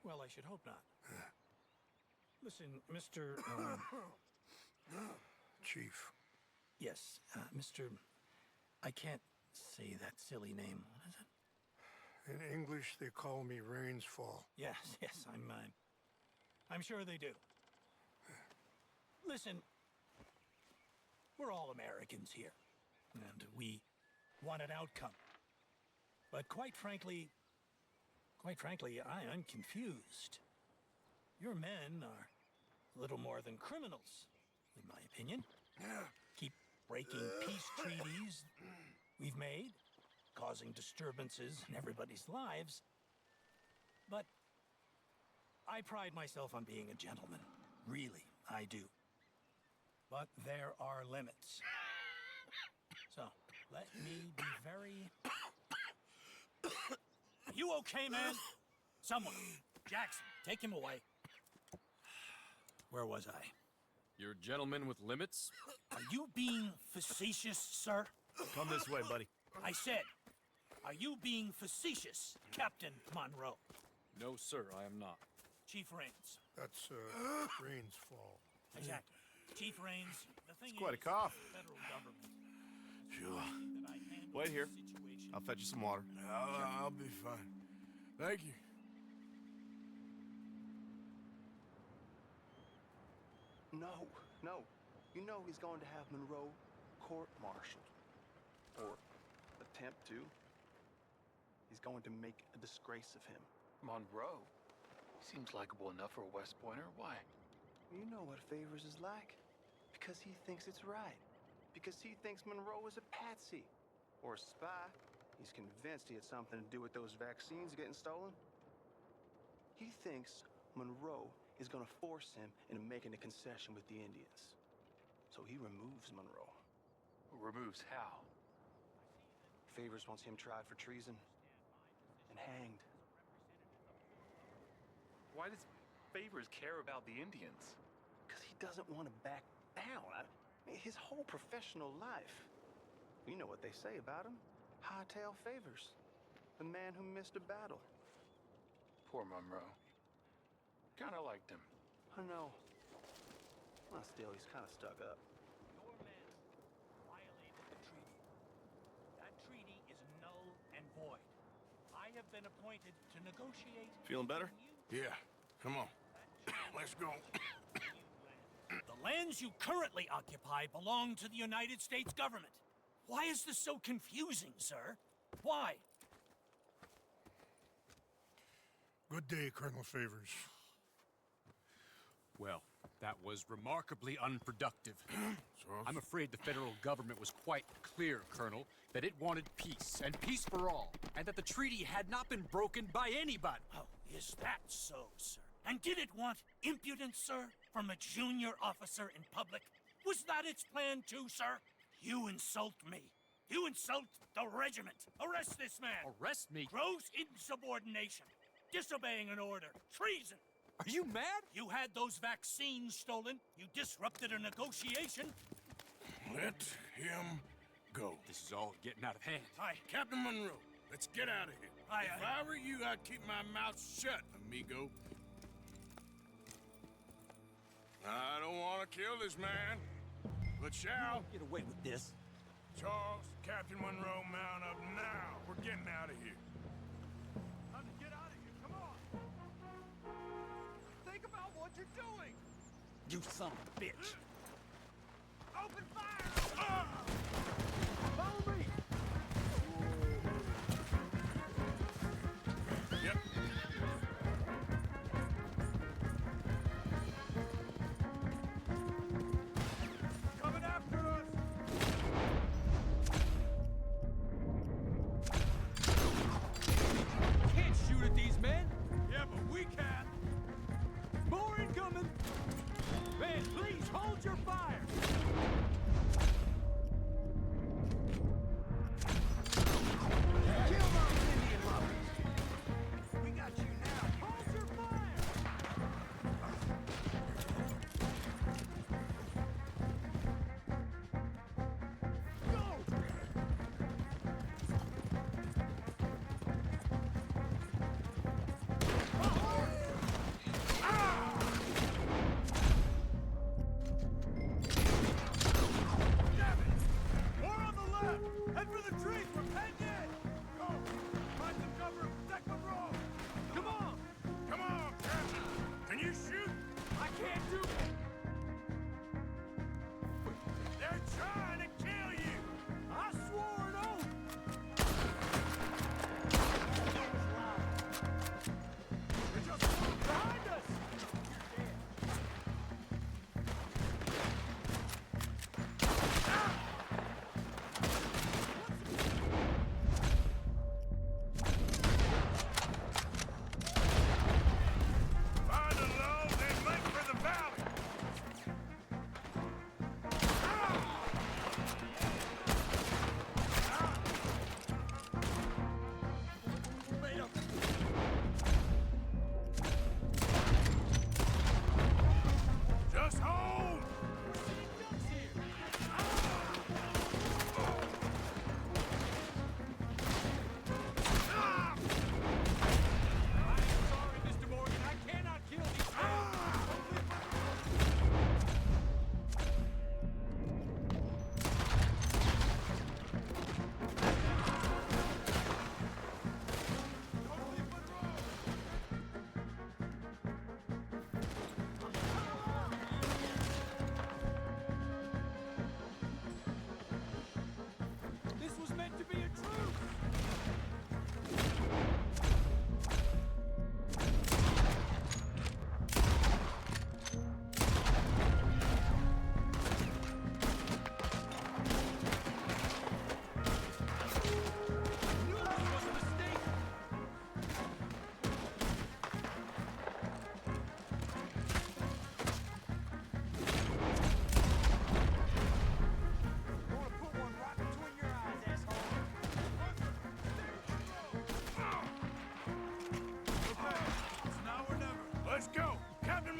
Well, I should hope not. Listen, Mr. Chief. Yes, Mr. I can't say that silly name. What is it? In English, they call me Rainsfall. Yes, I'm sure they do. Listen, we're all Americans here, and we want an outcome. But quite frankly, I'm confused. Your men are a little more than criminals, in my opinion. Keep breaking peace treaties we've made, causing disturbances in everybody's lives. But I pride myself on being a gentleman. Really, I do. But there are limits. So, let me be very... Are you okay, man? Someone. Jackson, take him away. Where was I? You're a gentleman with limits? Are you being facetious, sir? Come this way, buddy. I said, are you being facetious, Captain Monroe? No, sir, I am not. Chief Rains. That's, Rainsfall. Exactly. Chief Rains, the thing It's quite a is, cough. the federal government. Sure. That I handle Wait here. the situation. I'll fetch you some water. I'll be fine. Thank you. No. You know he's going to have Monroe court-martialed. Or attempt to. He's going to make a disgrace of him. Monroe? Seems likable enough for a West Pointer. Why? You know what Favors is like. Because he thinks it's right. Because he thinks Monroe is a patsy. Or a spy. He's convinced he had something to do with those vaccines getting stolen. He thinks Monroe is gonna force him into making a concession with the Indians. So he removes Monroe. Removes how? Favors wants him tried for treason and hanged. Why does Favors care about the Indians? Because he doesn't want to back down. I mean, his whole professional life. You know what they say about him. Hightail Favors. The man who missed a battle. Poor Monroe. Kinda liked him. I know. Well, still, he's kind of stuck up. Your men violated the treaty. That treaty is null and void. I have been appointed to negotiate... Feeling better? Yeah, come on. Let's go. The lands you currently occupy belong to the United States government. Why is this so confusing, sir? Why? Good day, Colonel Favors. Well, that was remarkably unproductive. I'm afraid the federal government was quite clear, Colonel, that it wanted peace, and peace for all, and that the treaty had not been broken by anybody. Oh, is that so, sir? And did it want impudence, sir, from a junior officer in public? Was that its plan too, sir? You insult me. You insult the regiment. Arrest this man. Arrest me? Gross insubordination. Disobeying an order. Treason. Are you mad? You had those vaccines stolen. You disrupted a negotiation. Let him go. This is all getting out of hand. Aye. Captain Monroe, let's get out of here. Aye, If aye. I were you, I'd keep my mouth shut, amigo. I don't want to kill this man, but shall. Get away with this. Charles, Captain Monroe, mount up now. We're getting out of here. Time to get out of here. Come on. Think about what you're doing. You son of a bitch. Open fire! Follow me. Yep. Coming after us. Can't shoot at these men. Yeah, but we can. More incoming. Man, please hold your fire.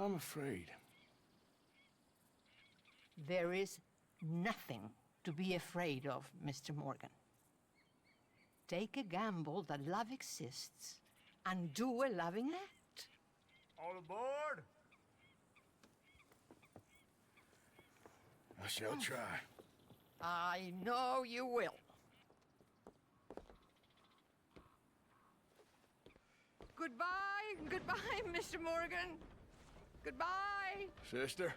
I'm afraid. There is nothing to be afraid of, Mr. Morgan. Take a gamble that love exists and do a loving act. All aboard! I shall try. I know you will. Goodbye, goodbye, Mr. Morgan. Goodbye. Sister?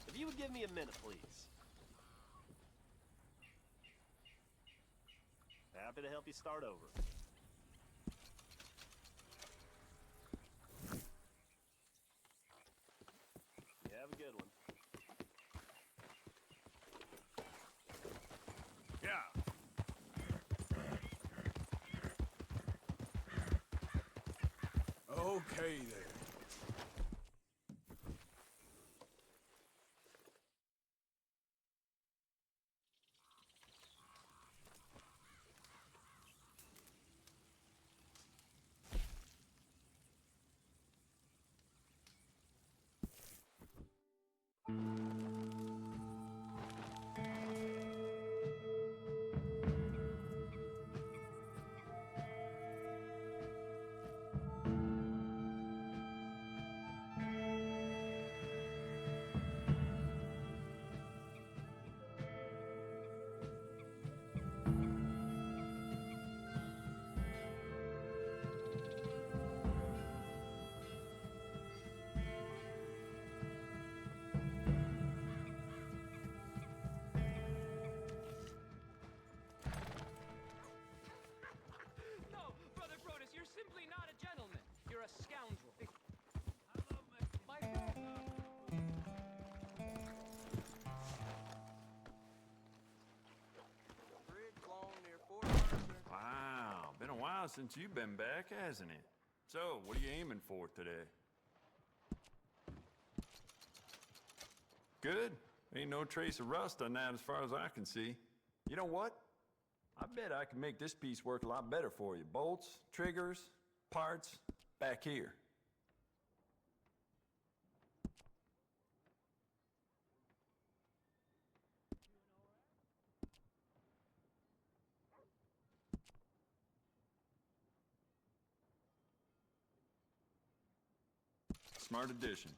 If you would give me a minute, please. Happy to help you start over. You have a good one. Yeah. Okay there. No, Brother Brodus, you're simply not a gentleman. You're a scoundrel. Wow, been a while since you've been back, hasn't it? So, what are you aiming for today? Good. Ain't no trace of rust on that as far as I can see. You know what? I bet I can make this piece work a lot better for you. Bolts, triggers, parts, back here. Smart addition.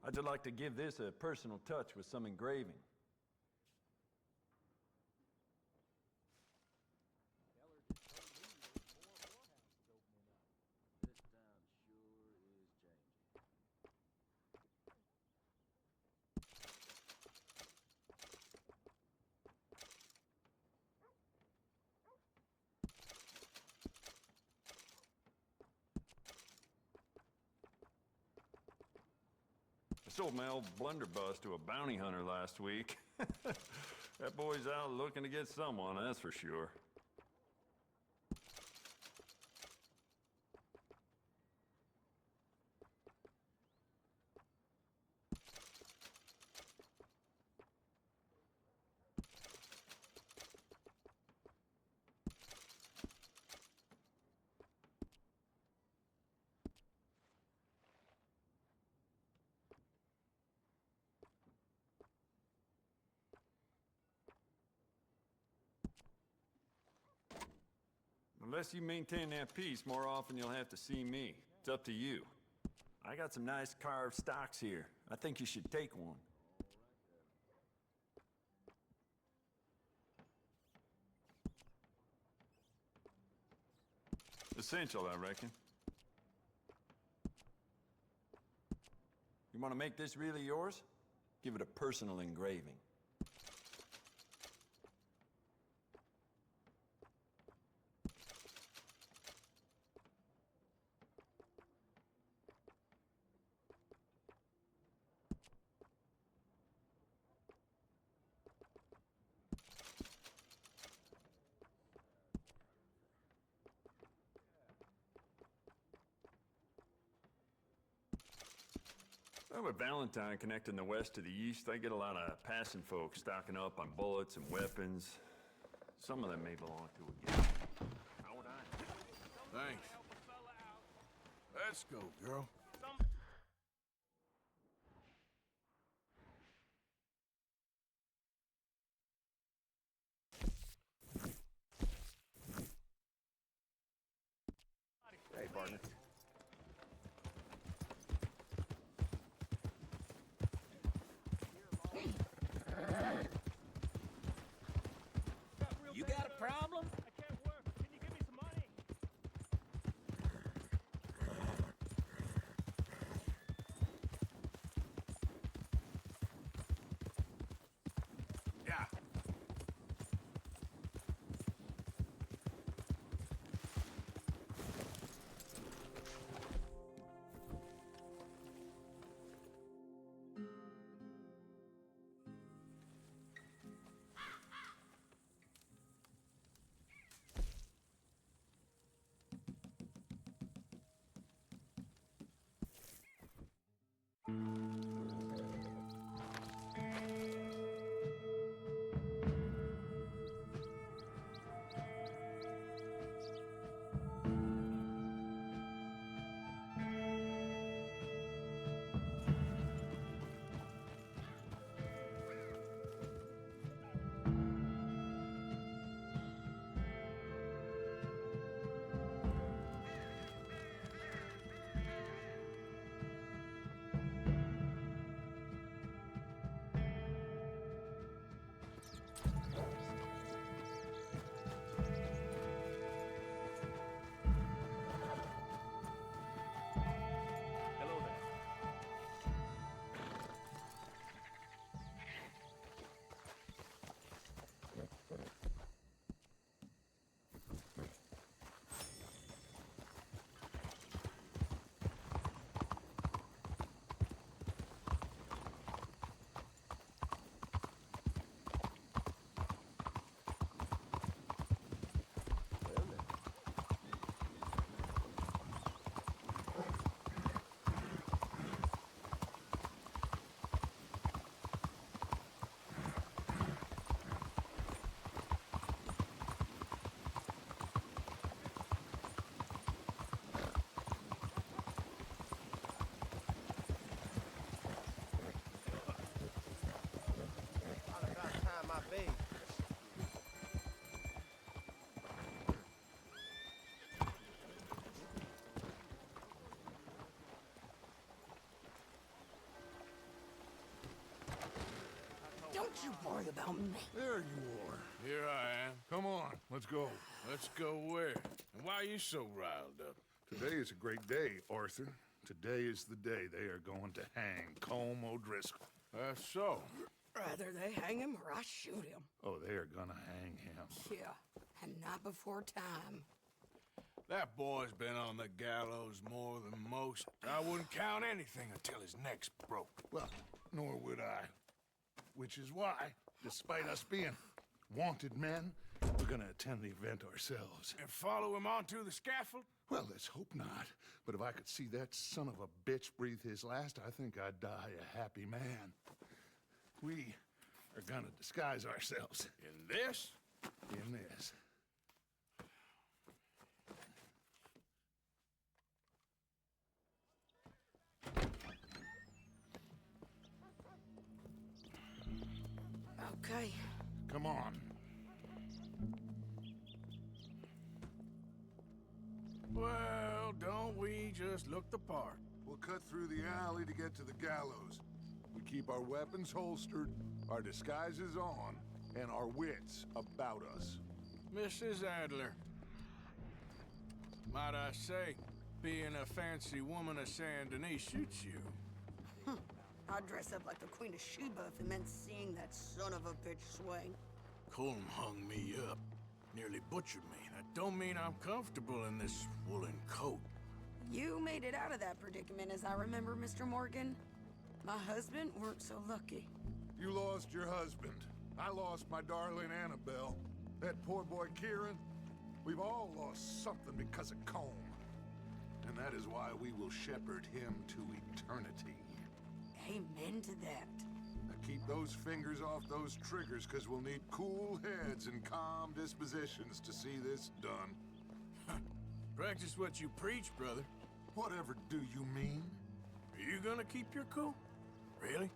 I'd just like to give this a personal touch with some engraving. I sold my old blunderbuss to a bounty hunter last week. That boy's out looking to get someone, that's for sure. Unless you maintain that peace, more often you'll have to see me. It's up to you. I got some nice carved stocks here. I think you should take one. Essential, I reckon. You want to make this really yours? Give it a personal engraving. Well, with Valentine connecting the west to the east, I get a lot of passing folks stocking up on bullets and weapons. Some of them may belong to a gang. How would I? Thanks. Let's go, girl. Hey, partner. You got a problem? I can't work. Can you give me some money? Yeah. Don't you worry about me. There you are. Here I am. Come on, let's go. Let's go where? And why are you so riled up? Today is a great day, Arthur. Today is the day they are going to hang Colm O'Driscoll. That's so. Rather they hang him or I shoot him. Oh, they are gonna hang him. Yeah, and not before time. That boy's been on the gallows more than most. I wouldn't count anything until his neck's broke. Well, nor would I. Which is why, despite us being wanted men, we're gonna attend the event ourselves. And follow him onto the scaffold? Well, let's hope not. But if I could see that son of a bitch breathe his last, I think I'd die a happy man. We are gonna disguise ourselves. In this? In this. Okay. Come on. us look the part. We'll cut through the alley to get to the gallows. We keep our weapons holstered, our disguises on, and our wits about us. Mrs. Adler. Might I say, being a fancy woman of Saint Denis suits you. I'd dress up like the Queen of Sheba if it meant seeing that son of a bitch swing. Colm hung me up. Nearly butchered me. That don't mean I'm comfortable in this woolen coat. You made it out of that predicament, as I remember, Mr. Morgan. My husband weren't so lucky. You lost your husband. I lost my darling Annabelle. That poor boy Kieran. We've all lost something because of Colm. And that is why we will shepherd him to eternity. Amen to that. Now keep those fingers off those triggers, because we'll need cool heads and calm dispositions to see this done. Practice what you preach, brother. Whatever do you mean? Are you gonna keep your cool? Really?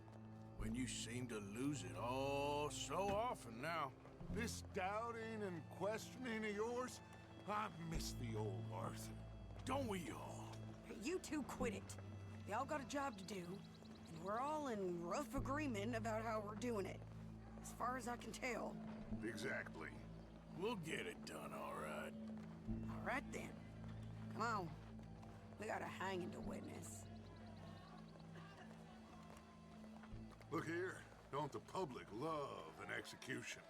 When you seem to lose it all so often now. This doubting and questioning of yours, I miss the old Arthur. Don't we all? You two quit it. Y'all got a job to do, and we're all in rough agreement about how we're doing it. As far as I can tell. Exactly. We'll get it done, all right. All right, then. Come on. We got a hanging to witness. Look here. Don't the public love an execution?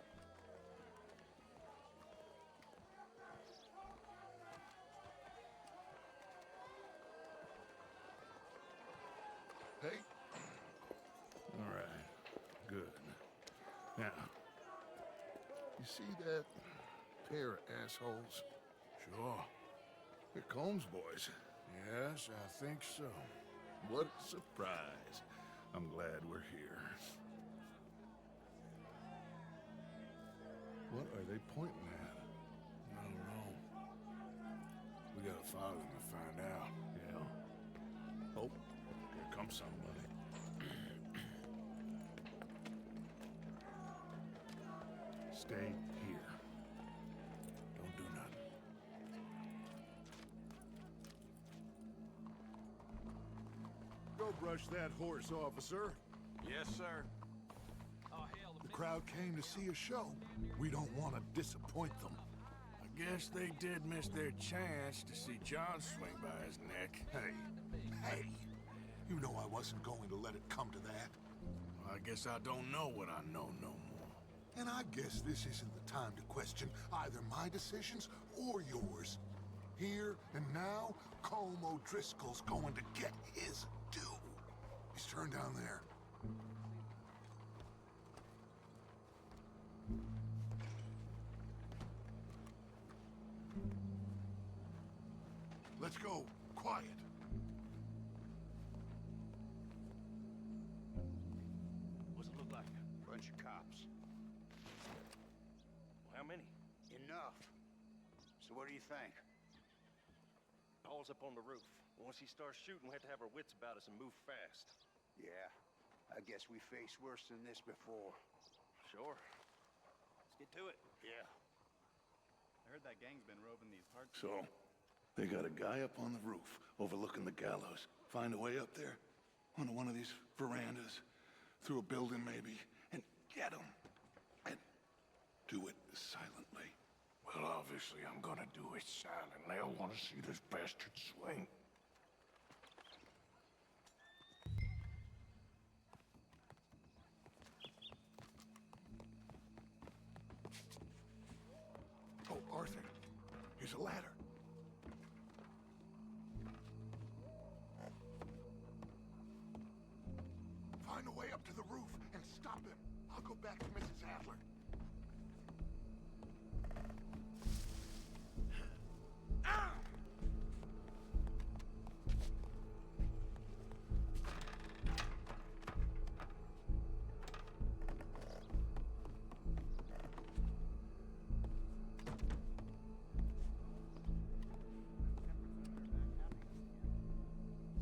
Hey. All right. Good. Now, you see that pair of assholes? Sure. They're Colm's boys. Yes, I think so. What a surprise. I'm glad we're here. What are they pointing at? I don't know. We gotta follow them and find out. Yeah. Oh, here comes somebody. Stay here. Don't do nothing. Go brush that horse, officer. Yes, sir. The crowd came to see a show. We don't want to disappoint them. I guess they did miss their chance to see John swing by his neck. Hey, you know I wasn't going to let it come to that. Well, I guess I don't know what I know no more. And I guess this isn't the time to question either my decisions or yours. Here and now, Colm O'Driscoll's going to get his due. He's turned down there. Let's go. Quiet. What's it look like? Bunch of cops. Well, how many? Enough. So what do you think? Paul's up on the roof. Once he starts shooting, we have to have our wits about us and move fast. Yeah, I guess we faced worse than this before. Sure. Let's get to it. Yeah. I heard that gang's been roving these parts. So, they got a guy up on the roof overlooking the gallows. Find a way up there, onto one of these verandas, through a building maybe, and get him. And do it silently. Well, obviously I'm gonna do it silently. I want to see this bastard swing. Oh, Arthur, here's a ladder. Find a way up to the roof and stop him. I'll go back to Mrs. Adler.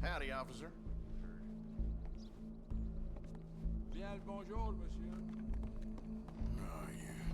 Howdy, officer. Bien le bonjour, monsieur. Oh, yeah.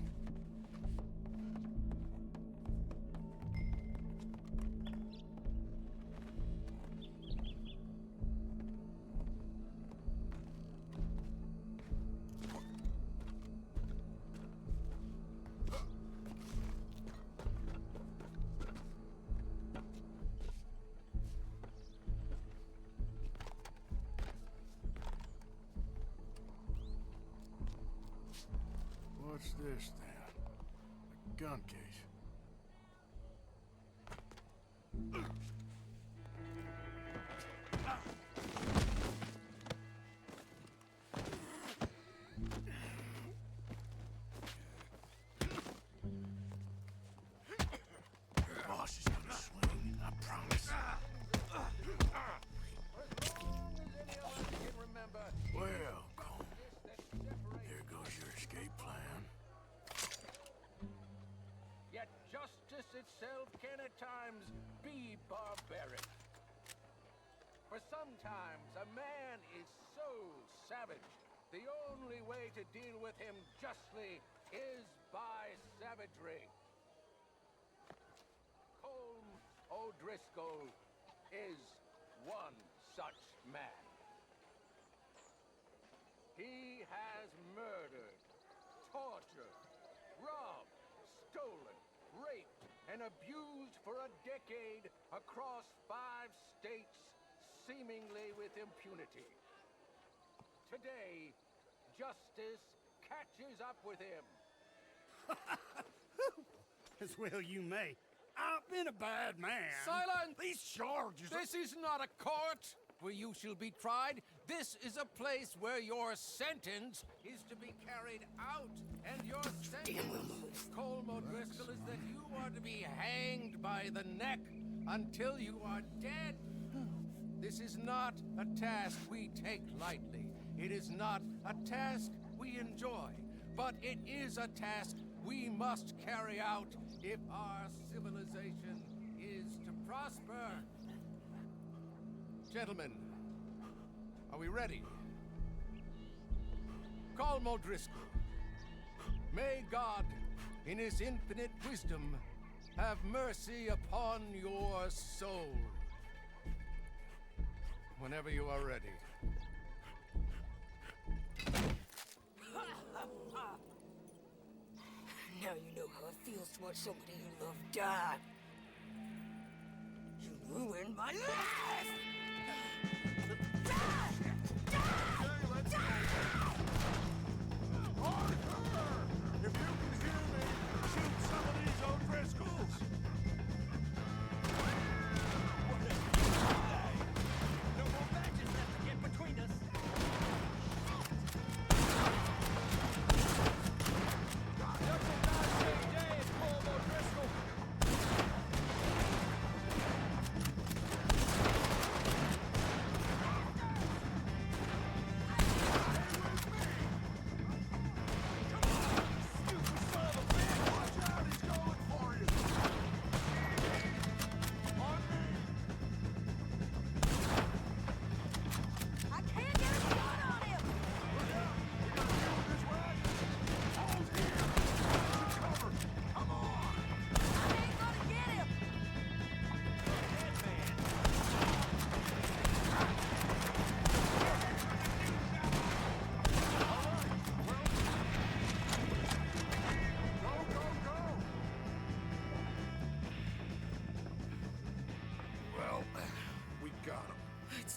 What's this then? A gun case. Boss is gonna swing, I promise. Well, Cole, here goes your escape plan. Yet justice itself can at times be barbaric. For sometimes a man is so savage, the only way to deal with him justly is by savagery. Colm O'Driscoll is one such man. He has murdered, tortured, robbed, stolen, raped, and abused for a decade across 5 states, seemingly with impunity. Today, justice catches up with him. As well you may. I've been a bad man. Silence! These charges... This is not a court where you shall be tried. This is a place where your sentence is to be carried out. And your sentence, Colm O'Driscoll, is that you are to be hanged by the neck until you are dead. This is not a task we take lightly. It is not a task we enjoy. But it is a task we must carry out if our civilization is to prosper. Gentlemen, are we ready? Colm O'Driscoll, may God, in his infinite wisdom, have mercy upon your soul. Whenever you are ready. Now you know how it feels to watch somebody you love die. You ruined my life! Arthur! If you can hear me, shoot some of these O'Driscolls! No more badges left to get between us.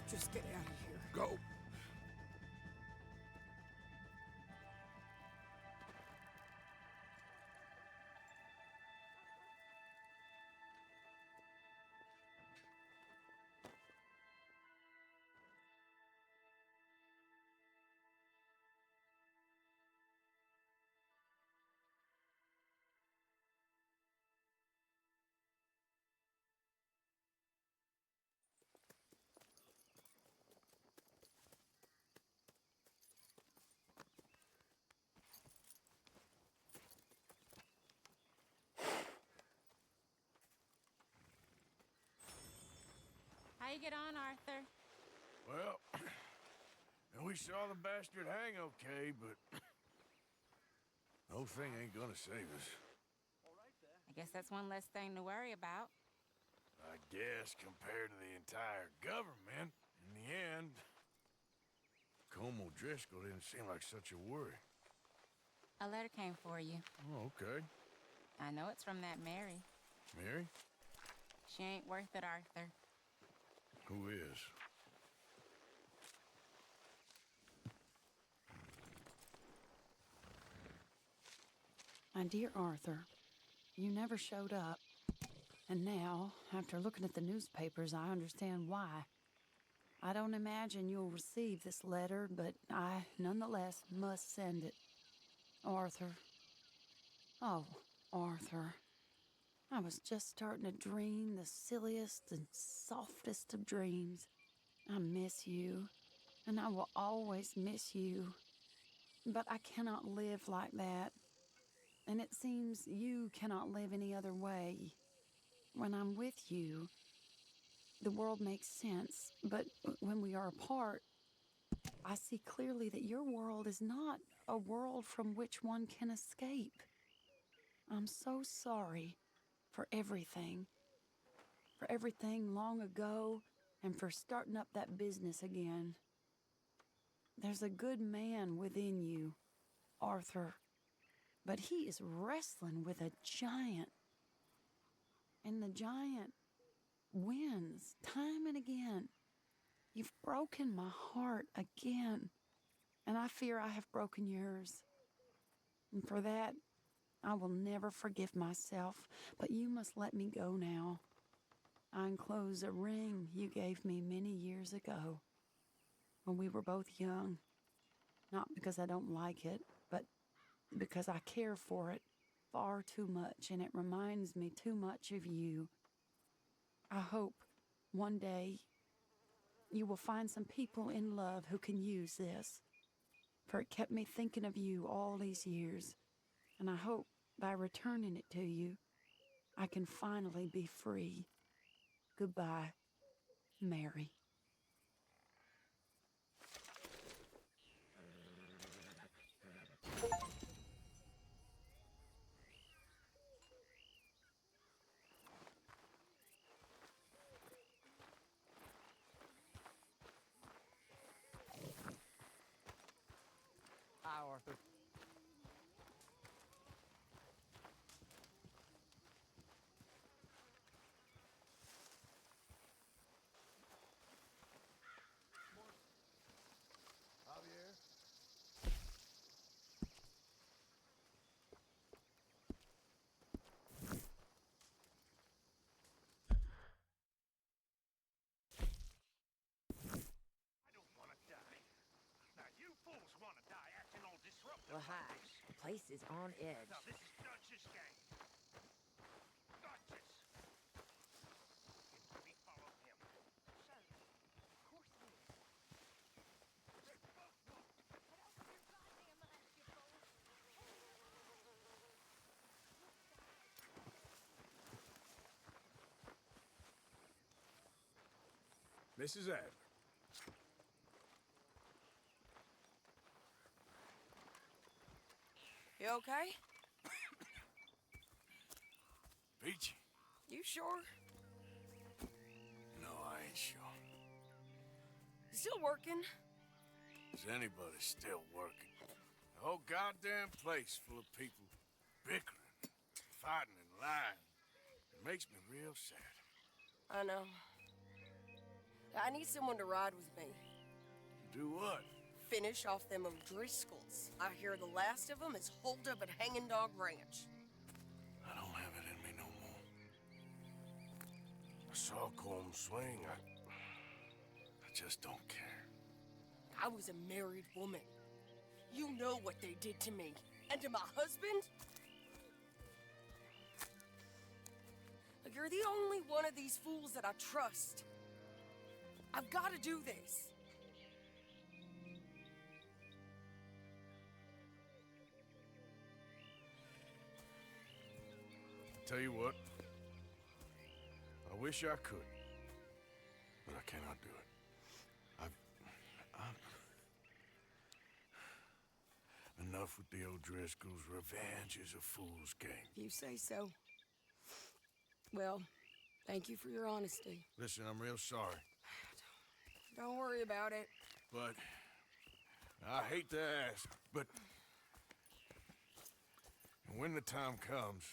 Just get out of here. Go. How you get on, Arthur? Well, and we saw the bastard hang okay, but the whole thing ain't gonna save us. I guess that's one less thing to worry about. I guess compared to the entire government, in the end, Colm O'Driscoll didn't seem like such a worry. A letter came for you. Oh, okay. I know it's from that Mary. Mary? She ain't worth it, Arthur. Who is? My dear Arthur, you never showed up. And now, after looking at the newspapers, I understand why. I don't imagine you'll receive this letter, but I, nonetheless, must send it. Arthur. Oh, Arthur. I was just starting to dream the silliest and softest of dreams. I miss you, and I will always miss you. But I cannot live like that. And it seems you cannot live any other way. When I'm with you, the world makes sense, but when we are apart, I see clearly that your world is not a world from which one can escape. I'm so sorry for everything long ago, and for starting up that business again. There's a good man within you, Arthur, but he is wrestling with a giant. And the giant wins time and again. You've broken my heart again, and I fear I have broken yours. And for that, I will never forgive myself, but you must let me go now. I enclose a ring you gave me many years ago, when we were both young. Not because I don't like it, but because I care for it far too much, and it reminds me too much of you. I hope one day you will find some people in love who can use this, for it kept me thinking of you all these years, and I hope by returning it to you, I can finally be free. Goodbye, Mary. Hi, Arthur. Javier? Well, hi. The place is on edge. Now, this is Dutch's game. Dutch's. We follow him. Sure. Of course it is. Mrs. Adler. You okay? Peachy? You sure? No, I ain't sure. You still working? Is anybody still working? The whole goddamn place full of people bickering, fighting, and lying. It makes me real sad. I know. I need someone to ride with me. Do what? Finish off them O'Driscolls. I hear the last of them is holed up at Hanging Dog Ranch. I don't have it in me no more. I saw Colm swing. I just don't care. I was a married woman. You know what they did to me. And to my husband? Look, you're the only one of these fools that I trust. I've got to do this. Tell you what, I wish I could, but I cannot do it. Enough with the O'Driscolls. Revenge is a fool's game. You say so. Well, thank you for your honesty. Listen, I'm real sorry, Don't worry about it. but I hate to ask, but when the time comes,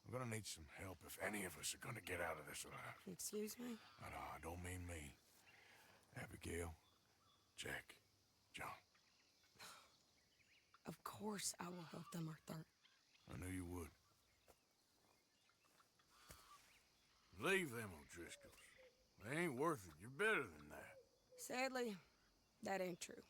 I'm gonna need some help if any of us are gonna get out of this alive. Excuse me? No, I don't mean me. Abigail, Jack, John. Of course. course I will help them, Arthur. I knew you would. Leave them O'Driscolls. They ain't worth it. You're better than that. Sadly, that ain't true.